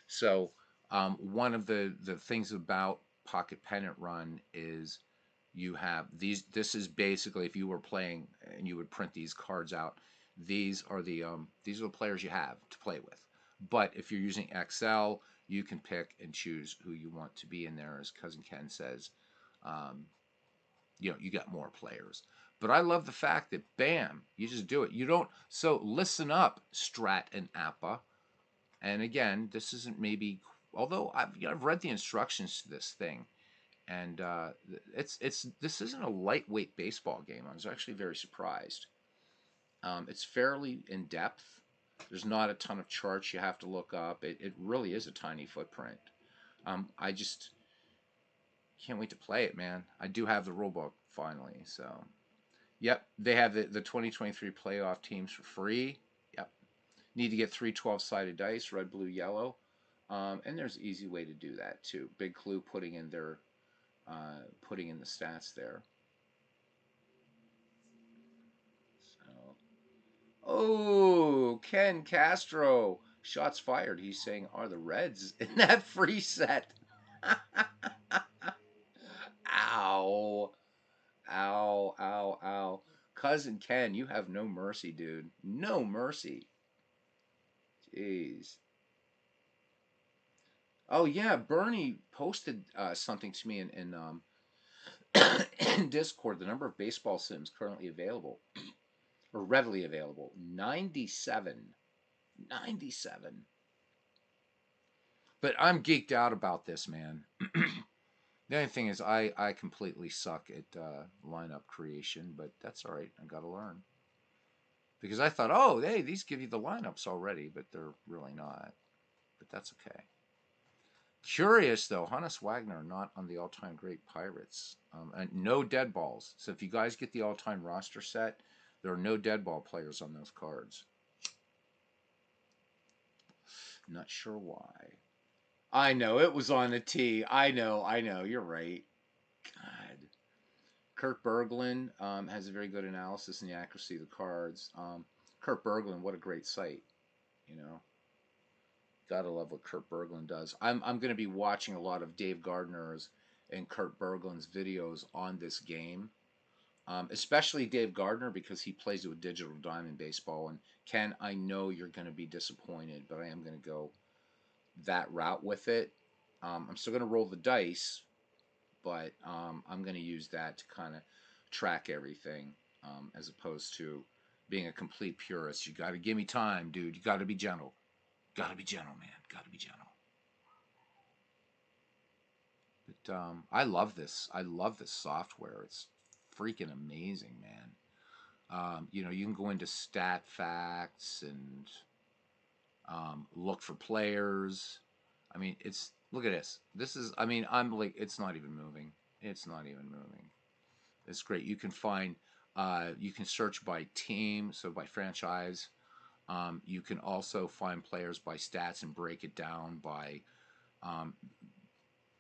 So one of the things about Pocket Pennant Run is you have these. This is basically if you were playing and you would print these cards out. These are the players you have to play with. But if you're using Excel, you can pick and choose who you want to be in there. As Cousin Ken says, um, you got more players. But I love the fact that bam, you just do it. You don't. So listen up, Strat and Appa. And again, this isn't maybe. Although I've read the instructions to this thing, and it's this isn't a lightweight baseball game. I was actually very surprised. It's fairly in depth. There's not a ton of charts you have to look up. It really is a tiny footprint. I just can't wait to play it, man. I do have the rulebook finally, so yep. They have the 2023 playoff teams for free. Yep. Need to get 3 12-sided dice, red, blue, yellow. And there's an easy way to do that too. Big Clue putting in their putting in the stats there. So, oh, Ken Castro, shots fired. He's saying, are the Reds in that free set? Ow, ow, ow, ow. Cousin Ken, you have no mercy, dude. No mercy. Jeez. Oh yeah, Bernie posted something to me in Discord. The number of baseball sims currently available or readily available 97. 97. But I'm geeked out about this, man. The only thing is, I completely suck at lineup creation, but that's all right. I got to learn because I thought, oh, hey, these give you the lineups already, but they're really not. But that's okay. Curious though, Hannes Wagner not on the all-time great Pirates, and no dead balls. So if you guys get the all-time roster set, there are no dead ball players on those cards. Not sure why. I know it was on the tee. I know. You're right. God. Kurt Berglund has a very good analysis in the accuracy of the cards. Kurt Berglund, what a great site. You know. Gotta love what Kurt Berglund does. I'm going to be watching a lot of Dave Gardner's and Kurt Berglund's videos on this game, especially Dave Gardner because he plays with Digital Diamond Baseball. And Ken, I know you're going to be disappointed, but I am going to go that route with it. I'm still going to roll the dice, but I'm going to use that to kind of track everything as opposed to being a complete purist. You got to give me time, dude. You got to be gentle. Gotta be gentle, man. Gotta be gentle. I love this. I love this software. It's freaking amazing, man. You know, you can go into stat facts and look for players. I mean, it's look at this. This is. I mean, I'm like, it's not even moving. It's not even moving. It's great. You can find. You can search by team, so by franchise. You can also find players by stats and break it down by um,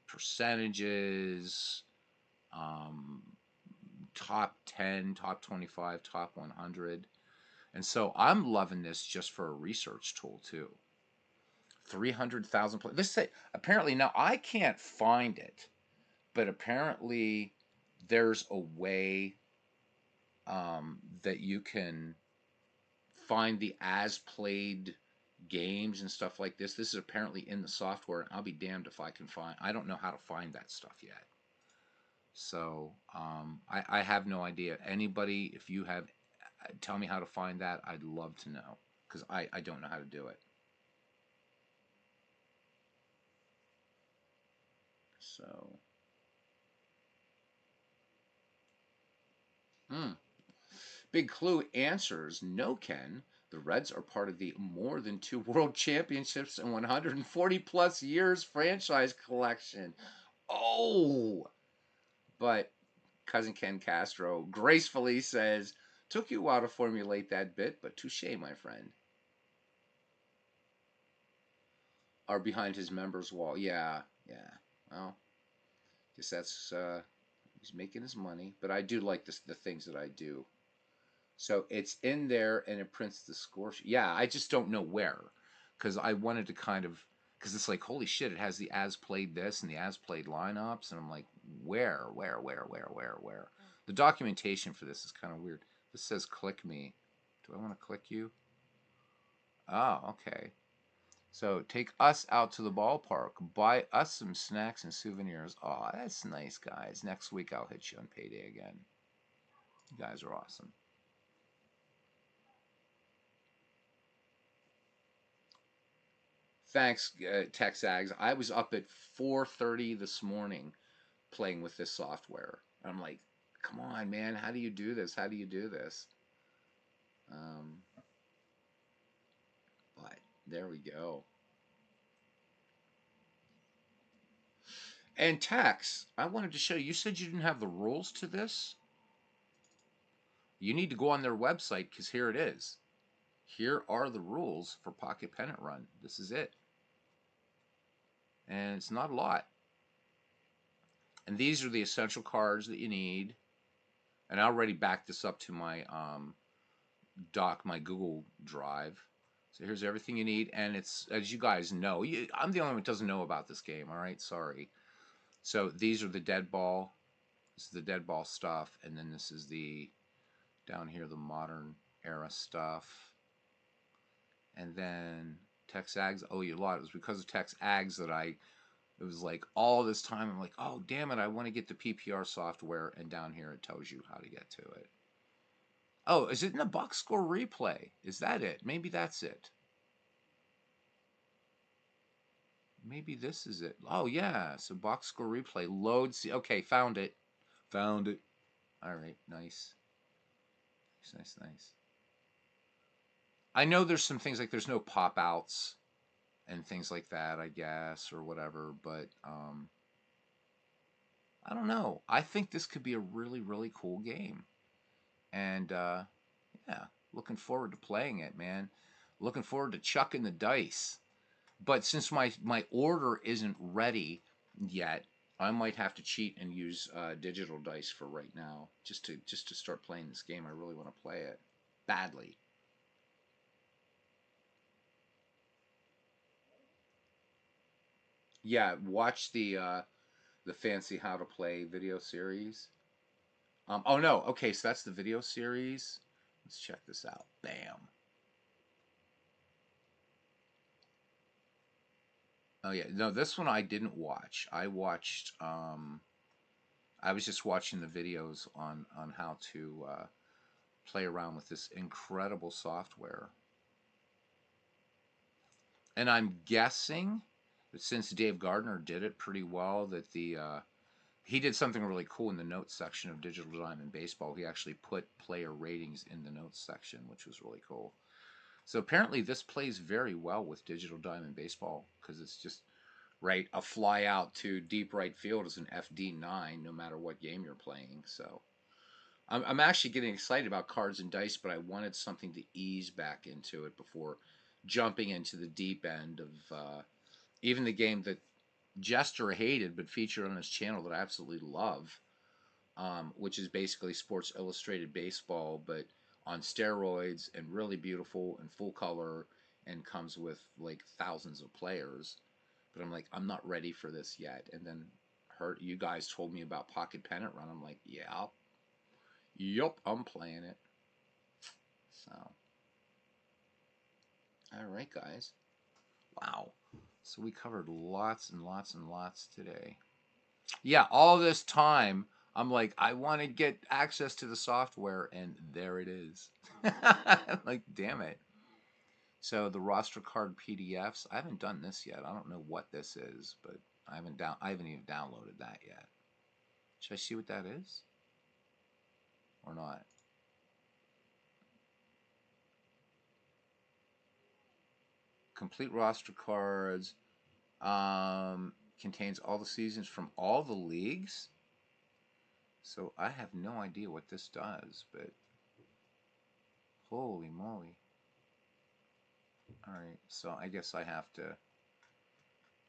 percentages, um, top 10, top 25, top 100. And so I'm loving this just for a research tool too. 300,000 players. Let's say, apparently, now I can't find it, but apparently there's a way that you can find the as played games and stuff like this. This is apparently in the software, and I'll be damned if I can find. I don't know how to find that stuff yet. So I have no idea. Anybody, if you have, tell me how to find that. I'd love to know because I don't know how to do it. So, hmm. Big Clue answers no, Ken. The Reds are part of the more than two world championships and 140 plus years franchise collection. Oh, but cousin Ken Castro gracefully says, took you a while to formulate that bit, but touche, my friend. Are behind his members wall. Yeah, yeah. Well, guess that's he's making his money. But I do like this, the things that I do. So it's in there and it prints the score. Yeah, I just don't know where because I wanted to kind of because it's like holy shit, it has the as played this and the as played lineups, and I'm like, where? The documentation for this is kind of weird. This says click me. Do I want to click you? Oh, okay. So take us out to the ballpark. Buy us some snacks and souvenirs. Oh, that's nice, guys. Next week I'll hit you on payday again. You guys are awesome. Thanks, TexAgs. I was up at 4:30 this morning playing with this software. I'm like, come on, man. How do you do this? How do you do this? Um, but there we go. And Tex, I wanted to show you. You said you didn't have the rules to this. You need to go on their website because here it is. Here are the rules for Pocket Pennant Run. This is it. And it's not a lot. And these are the essential cards that you need. And I already backed this up to my my Google Drive. So here's everything you need. And it's, as you guys know, I'm the only one that doesn't know about this game. All right, sorry. So these are the dead ball. This is the dead ball stuff. And then this is the, down here, the modern era stuff. And then Tex Ags. Oh, you lot. It was because of Tex Ags that it was like all this time. I'm like, oh, damn it. I want to get the PPR software. And down here, it tells you how to get to it. Oh, is it in the box score replay? Is that it? Maybe that's it. Maybe this is it. Oh, yeah. So box score replay. Load. Okay, found it. Found it. All right, nice. Nice. I know there's some things like there's no pop outs and things like that, I guess, or whatever, but I don't know. I think this could be a really, really cool game. And yeah, looking forward to playing it, man. Looking forward to chucking the dice. But since my order isn't ready yet, I might have to cheat and use digital dice for right now, just to start playing this game. I really want to play it badly. Yeah, watch the fancy how to play video series. Oh no, okay, so that's the video series. Let's check this out. Bam. Oh yeah, no, this one I didn't watch. I watched. I was just watching the videos on how to play around with this incredible software. And I'm guessing that since Dave Gardner did it pretty well, that the he did something really cool in the notes section of Digital Diamond Baseball. He actually put player ratings in the notes section, which was really cool. So apparently this plays very well with Digital Diamond Baseball because it's just right a fly out to deep right field is an FD9 no matter what game you're playing. So I'm actually getting excited about cards and dice, but I wanted something to ease back into it before jumping into the deep end of even the game that Jester hated but featured on his channel that I absolutely love, which is basically Sports Illustrated Baseball, but on steroids and really beautiful and full color and comes with like thousands of players. But I'm like, I'm not ready for this yet. And then heard you guys told me about Pocket Pennant Run. I'm like, yeah, yup, I'm playing it. So, all right, guys. Wow. So we covered lots and lots and lots today. Yeah, all this time, I'm like, I want to get access to the software, and there it is. Like, damn it. So the roster card PDFs, I haven't done this yet. I don't know what this is, but I haven't even downloaded that yet. Should I see what that is? Or not? Complete roster cards. Contains all the seasons from all the leagues. So I have no idea what this does, but holy moly. All right, so I guess I have to.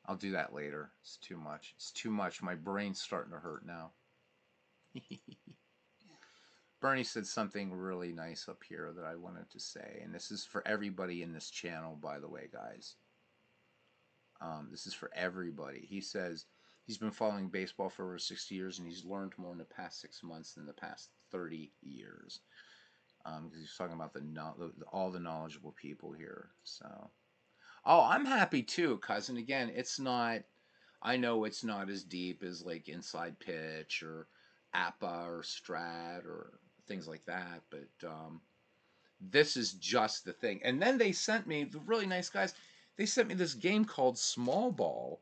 I'll do that later. It's too much. It's too much. My brain's starting to hurt now. Bernie said something really nice up here that I wanted to say, and this is for everybody in this channel, by the way, guys. This is for everybody. He says he's been following baseball for over 60 years, and he's learned more in the past 6 months than the past 30 years. Because he's talking about all the knowledgeable people here. So, oh, I'm happy too, cousin. Again, it's not. I know it's not as deep as like Inside Pitch or APA or Strat or things like that, but this is just the thing. And then they sent me the really nice guys. They sent me this game called Small Ball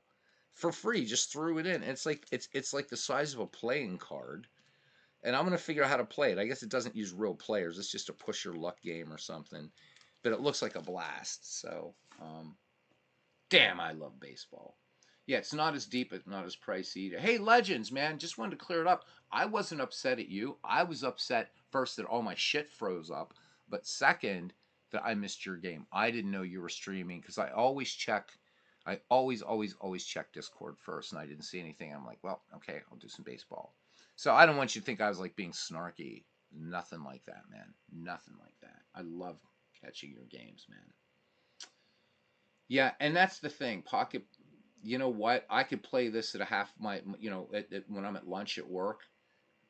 for free. Just threw it in. It's like the size of a playing card, and I'm gonna figure out how to play it. I guess it doesn't use real players. It's just a push your luck game or something, but it looks like a blast. So, damn, I love baseball. Yeah, it's not as deep, it's not as pricey either. Hey, Legends, man, just wanted to clear it up. I wasn't upset at you. I was upset first that all my shit froze up, but second that I missed your game. I didn't know you were streaming because I always check. I always check Discord first, and I didn't see anything. I'm like, well, okay, I'll do some baseball. So I don't want you to think I was like being snarky. Nothing like that, man. Nothing like that. I love catching your games, man. Yeah, and that's the thing. Pocket, you know what? I could play this at a half my, when I'm at lunch at work.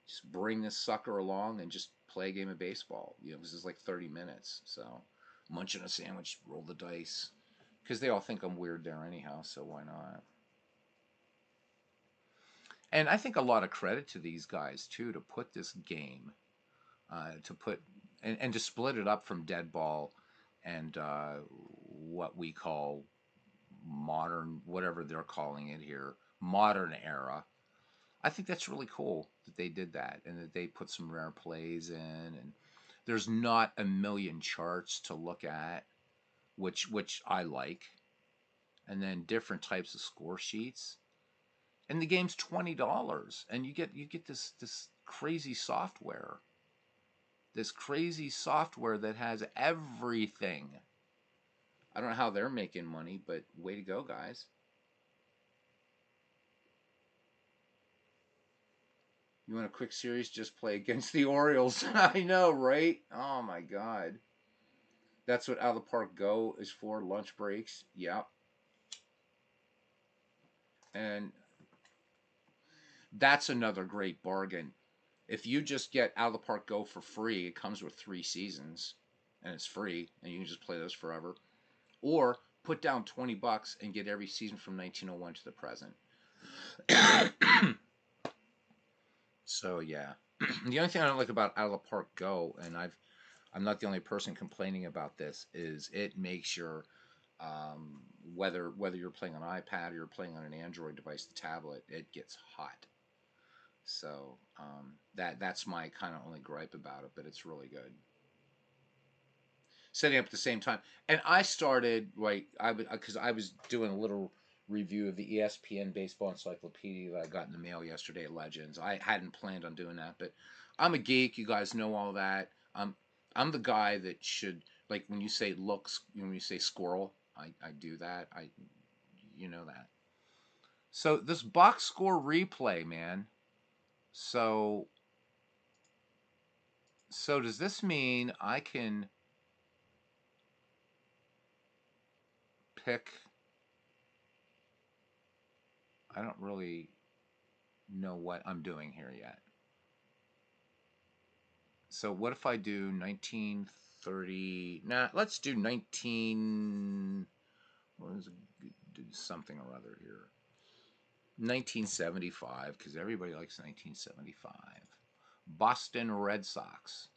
Just bring this sucker along and just play a game of baseball. This is like 30 minutes. So, munching a sandwich, roll the dice, because they all think I'm weird there anyhow. So why not? And I think a lot of credit to these guys too to put this game, to put and to split it up from Dead Ball and what we call modern, whatever they're calling it here, modern era. I think that's really cool that they did that and that they put some rare plays in. And there's not a million charts to look at, which I like. And then different types of score sheets. And the game's $20, and you get this crazy software. This crazy software that has everything. I don't know how they're making money, but way to go, guys. You want a quick series? Just play against the Orioles. I know, right? Oh my God. That's what Out of the Park Go is for. Lunch breaks. Yep. And that's another great bargain. If you just get Out of the Park Go for free, it comes with 3 seasons, and it's free, and you can just play those forever. Or put down $20 and get every season from 1901 to the present. So yeah, the only thing I don't like about Out of the Park Go, and I'm not the only person complaining about this, is it makes your whether you're playing on an iPad or you're playing on an Android device, the tablet, it gets hot. So that's my kind of only gripe about it, but it's really good. Setting up at the same time, and I started like because I was doing a little review of the ESPN baseball encyclopedia that I got in the mail yesterday at Legends. I hadn't planned on doing that, but I'm a geek. You guys know all that. I'm the guy that should, like, when you say looks, when you say squirrel, I do that. You know that. So this box score replay, man. So does this mean I can pick? I don't really know what I'm doing here yet. So what if I do 1930? Nah, let's do 19. What is it? Do something or other here. 1975, because everybody likes 1975. Boston Red Sox.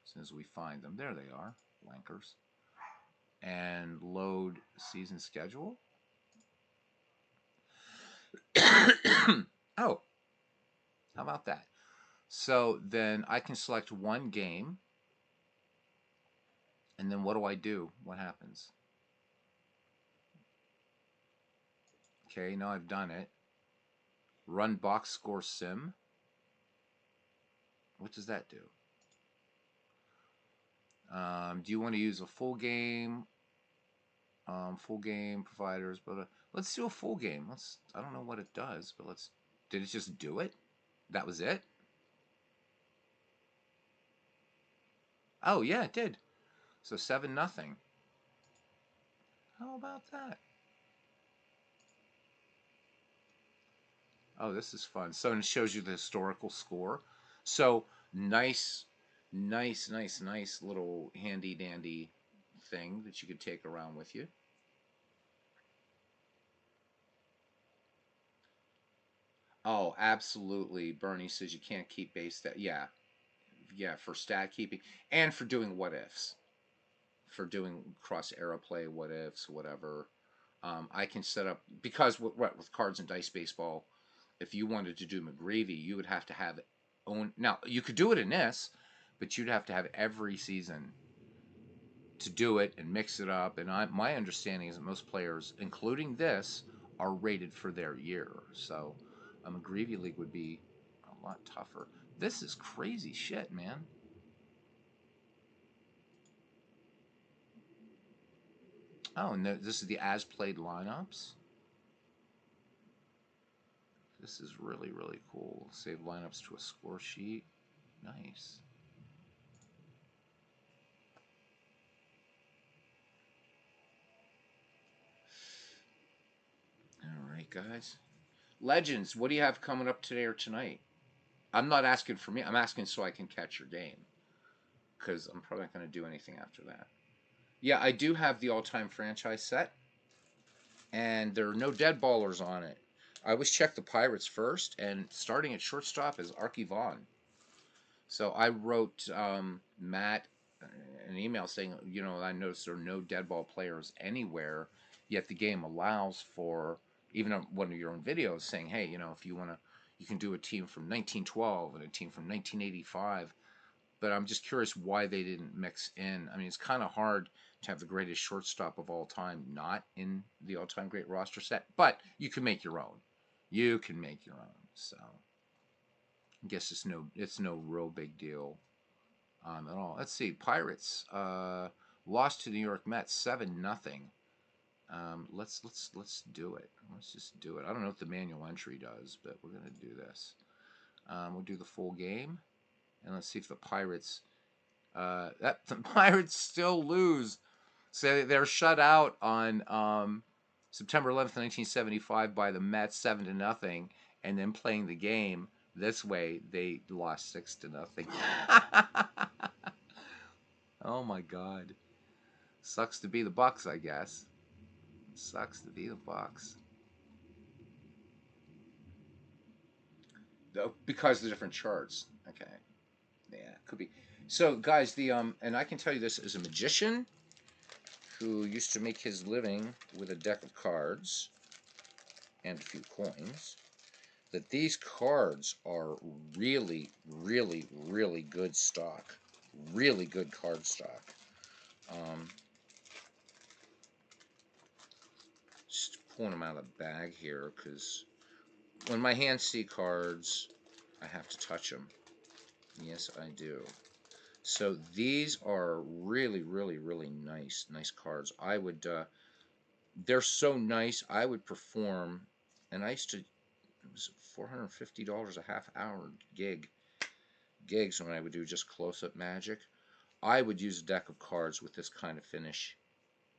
As soon as we find them, there they are, blankers. And load season schedule. Oh, how about that? So then I can select one game. And then what do I do? What happens? Okay, now I've done it. Run box score sim. What does that do? Do you want to use a full game? Full game providers, but let's do a full game. I don't know what it does, but let's. Did it just do it? That was it? Oh yeah, it did. So 7-0. How about that? Oh, this is fun. So it shows you the historical score. So nice, nice little handy dandy thing that you could take around with you. Oh, absolutely. Bernie says you can't keep base stat. Yeah, yeah, for stat keeping and for doing what ifs, for doing cross arrow play, what ifs, whatever. I can set up because with cards and dice baseball, if you wanted to do McGreevy, you would have to have own. Now you could do it in this, but you'd have to have every season to do it and mix it up. And my understanding is that most players, including this, are rated for their year. So a McGreevy league would be a lot tougher. This is crazy shit, man. Oh, and this is the as played lineups. This is really cool. Save lineups to a score sheet. Nice. All right, guys. Legends, what do you have coming up today or tonight? I'm not asking for me. I'm asking so I can catch your game because I'm probably not going to do anything after that. Yeah, I do have the all-time franchise set, and there are no dead ballers on it. I always check the Pirates first, and starting at shortstop is Archie Vaughn. So I wrote Matt an email saying, I noticed there are no dead ball players anywhere, yet the game allows for even one of your own videos saying, hey, if you want to, you can do a team from 1912 and a team from 1985. But I'm just curious why they didn't mix in. I mean, it's kind of hard to have the greatest shortstop of all time not in the all-time great roster set, but you can make your own. You can make your own. So I guess it's no real big deal at all. Let's see. Pirates lost to the New York Mets 7-0. Let's do it. Let's just do it. I don't know what the manual entry does, but we're gonna do this. We'll do the full game, and let's see if the Pirates. The Pirates still lose. So they're shut out on September 11th, 1975, by the Mets 7-0, and then playing the game this way, they lost 6-0. Oh my God. Sucks to be the Bucks, I guess. Sucks to be the Bucks. Because of the different charts. Okay. Yeah, could be. So, guys, and I can tell you this as a magician who used to make his living with a deck of cards and a few coins. that these cards are really, really, really good stock. Really good card stock. Um, just pulling them out of the bag here because when my hands see cards, I have to touch them. Yes, I do. So these are really, really, really nice cards. I would, they're so nice. I would perform, and I used to, it was $450 a half hour gigs when I would do just close-up magic. I would use a deck of cards with this kind of finish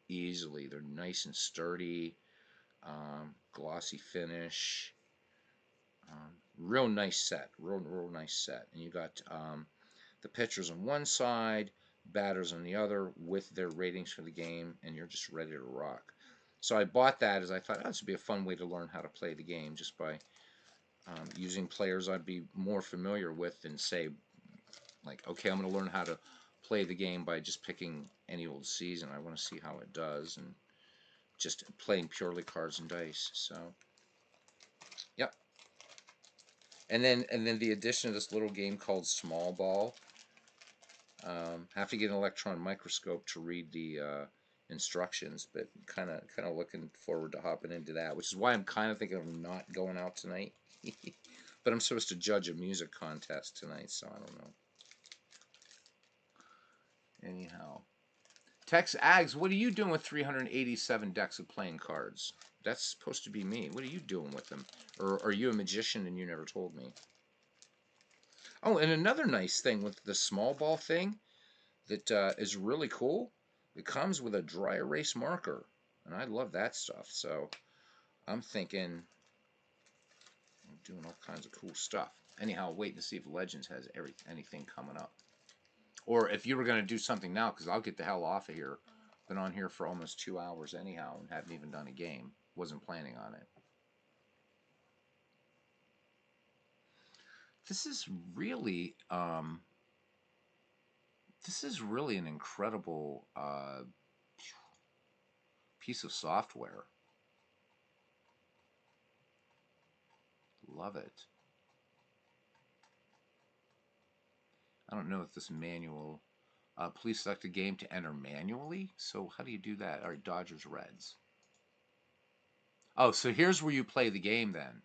easily. They're nice and sturdy, glossy finish, real nice set, real nice set. And you got the pitchers on one side, batters on the other with their ratings for the game, and you're just ready to rock. So I bought that as I thought, oh, this would be a fun way to learn how to play the game just by using players I'd be more familiar with than say, like, okay, I'm going to learn how to play the game by just picking any old season. I want to see how it does and just playing purely cards and dice. So, yep. And then the addition of this little game called Small Ball. Have to get an electron microscope to read the instructions, but kind of looking forward to hopping into that, which is why I'm kind of thinking of not going out tonight. But I'm supposed to judge a music contest tonight, so I don't know. Anyhow, Tex Ags, what are you doing with 387 decks of playing cards? That's supposed to be me. What are you doing with them? Or are you a magician and you never told me? Oh, and another nice thing with the small ball thing that is really cool. It comes with a dry erase marker, and I love that stuff. So I'm thinking I'm doing all kinds of cool stuff. Anyhow, waiting to see if Legends has anything coming up. Or if you were going to do something now, because I'll get the hell off of here. Been on here for almost 2 hours anyhow and haven't even done a game. Wasn't planning on it. This is really an incredible piece of software. Love it. I don't know if this manual. Please select a game to enter manually. So how do you do that? All right, Dodgers Reds. Oh, so here's where you play the game then.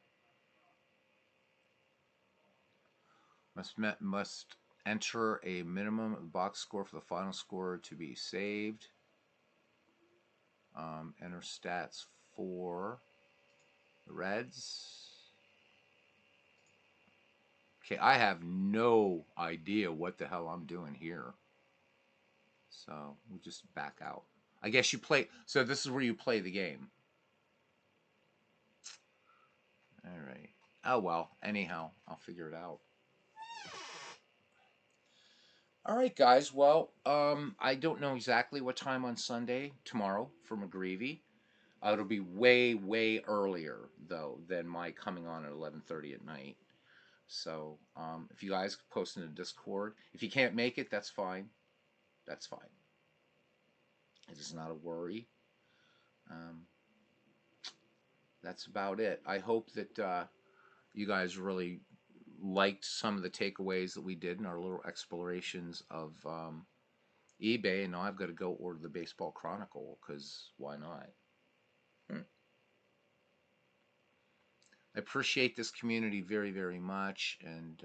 Must enter a minimum box score for the final score to be saved. Enter stats for the Reds. Okay, I have no idea what the hell I'm doing here. So we'll just back out. I guess you play. So this is where you play the game. All right. Oh well. Anyhow, I'll figure it out. All right, guys. Well, I don't know exactly what time on Sunday tomorrow for McGreevy. It'll be way earlier though than my coming on at 11:30 at night. So if you guys post in the Discord, if you can't make it, that's fine. That's fine. It is not a worry. Um, that's about it. I hope that you guys really liked some of the takeaways that we did in our little explorations of eBay. And now I've got to go order the Baseball Chronicle because why not? I appreciate this community very much, and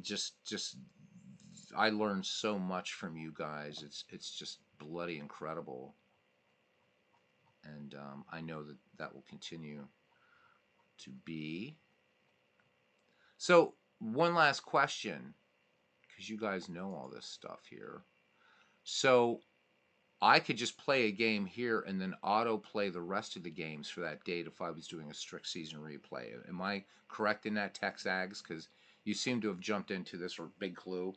just I learned so much from you guys. It's just bloody incredible, and I know that will continue to be. So one last question, because you guys know all this stuff here. So I could just play a game here and then auto play the rest of the games for that date if I was doing a strict season replay. Am I correct in that, Texags? Because you seem to have jumped into this or big clue.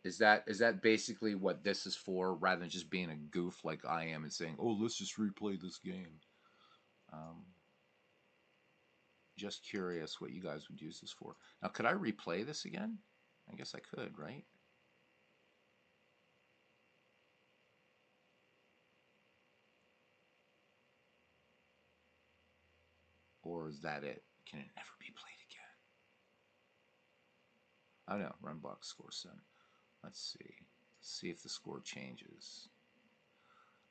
Is that basically what this is for, rather than just being a goof like I am and saying, "Oh, let's just replay this game"? Um, just curious what you guys would use this for. Now, could I replay this again? I guess I could, right? Was that it? Can it never be played again? Oh no, run block score 7. Let's see. See if the score changes.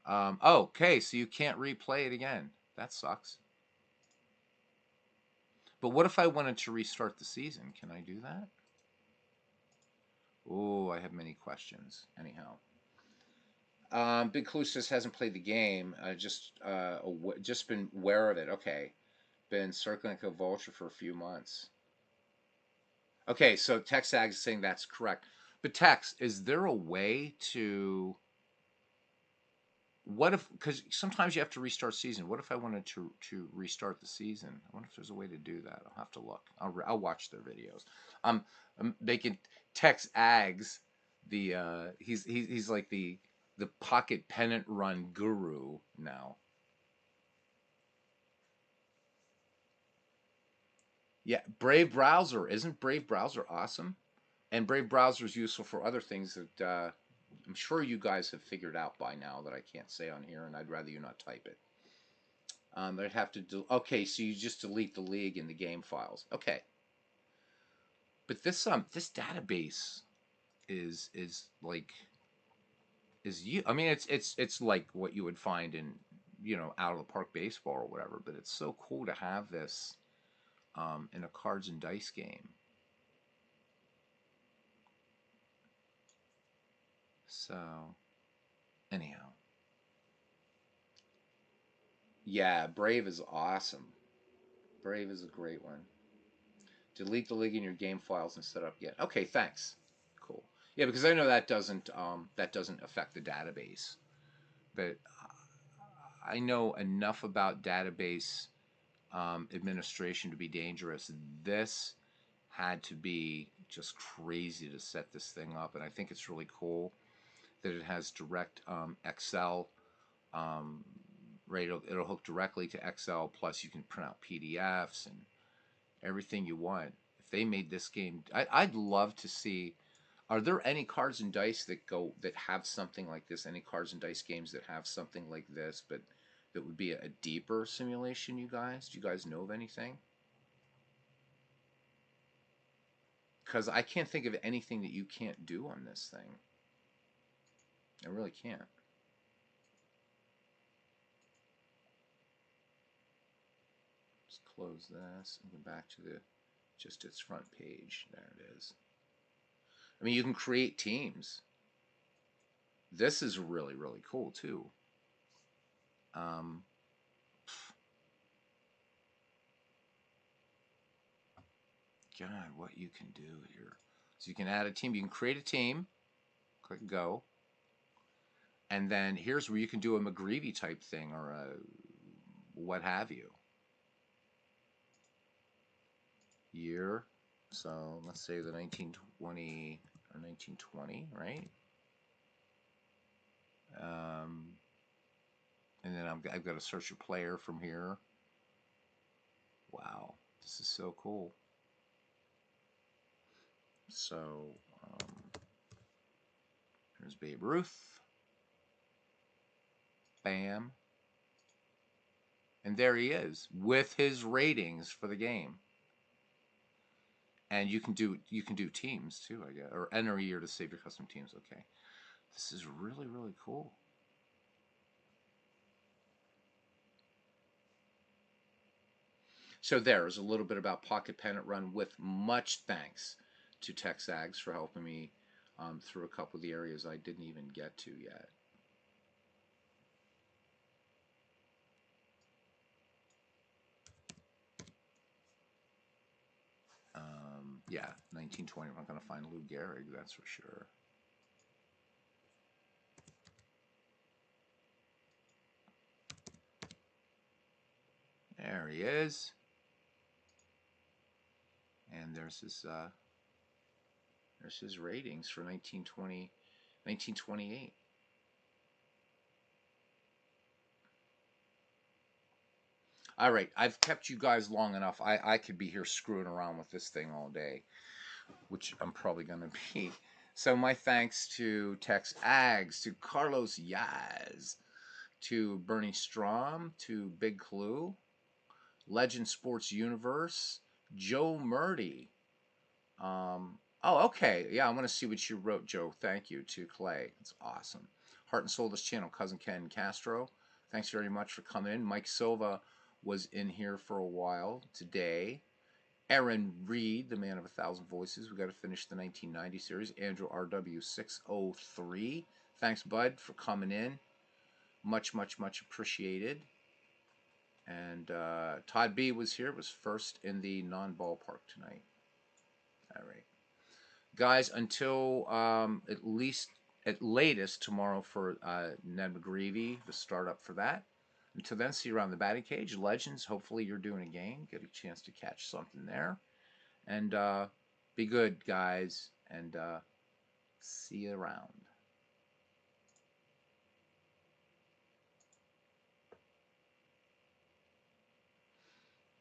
Okay, so you can't replay it again. That sucks. But what if I wanted to restart the season? Can I do that? Oh, I have many questions. Anyhow, Big Clue says hasn't played the game. Just been aware of it. Okay, been circling like a vulture for a few months. Okay, so TexAg is saying that's correct. But Tex, is there a way to what if because sometimes you have to restart season. What if I wanted to restart the season? I wonder if there's a way to do that. I'll have to look. I'll watch their videos. I'm making Tex Ags he's like the pocket pennant run guru now. Yeah, Brave Browser, isn't Brave Browser awesome? And Brave Browser is useful for other things that I'm sure you guys have figured out by now that I can't say on here, and I'd rather you not type it. I'd have to okay, so you just delete the league in the game files. Okay, but this database is like is you. I mean, it's like what you would find in out of the park baseball or whatever. But it's so cool to have this in a cards and dice game. So anyhow, yeah, Brave is awesome. Brave is a great one. Delete the league in your game files and set up again. Okay, thanks. Cool. Yeah, because I know that doesn't affect the database, but I know enough about database administration to be dangerous. This had to be just crazy to set this thing up, and I think it's really cool that it has direct Excel. Um, right, it'll hook directly to Excel. Plus, you can print out PDFs and everything you want. If they made this game, I'd love to see. Are there any cards and dice that have something like this? Any cards and dice games that have something like this, but that would be a deeper simulation? You guys, do you guys know of anything? Because I can't think of anything that you can't do on this thing. I really can't. Let's close this and go back to just its front page. There it is. I mean, you can create teams. This is really, really cool too. Um, God, what you can do here. So you can add a team. You can create a team. Click go. And then here's where you can do a McGreevy type thing or a what have you. Year. So let's say the 1920 or 1920, right? And then I've got to search a player from here. Wow, this is so cool. So there's Babe Ruth. Bam. And there he is with his ratings for the game. And you can do teams too, I guess, or enter a year to save your custom teams. Okay, this is really, really cool. So there's a little bit about Pocket Pennant Run with much thanks to TexAgs for helping me through a couple of the areas I didn't even get to yet. Yeah, 1920. I'm not going to find Lou Gehrig, that's for sure. There he is. And there's his ratings for 1920, 1928. All right, I've kept you guys long enough. I could be here screwing around with this thing all day, which I'm probably going to be. So my thanks to Tex Ags, to Carlos Yaz, to Bernie Strom, to Big Clue, Legend Sports Universe, Joe Murdy. Oh, okay. Yeah, I want to see what you wrote, Joe. Thank you to Clay. It's awesome. Heart and Soul this channel, cousin Ken Castro. Thanks very much for coming in. Mike Silva was in here for a while today. Aaron Reed, the man of 1,000 voices. We got to finish the 1990 series. Andrew RW603. Thanks, bud, for coming in. Much, much, much appreciated. And Todd B was here. Was first in the non-ballpark tonight. All right, guys. Until at latest tomorrow for Ned McGreevy, the startup for that. Until then, see you around the batting cage. Legends. Hopefully, you're doing a game. Get a chance to catch something there. And be good, guys. And see you around.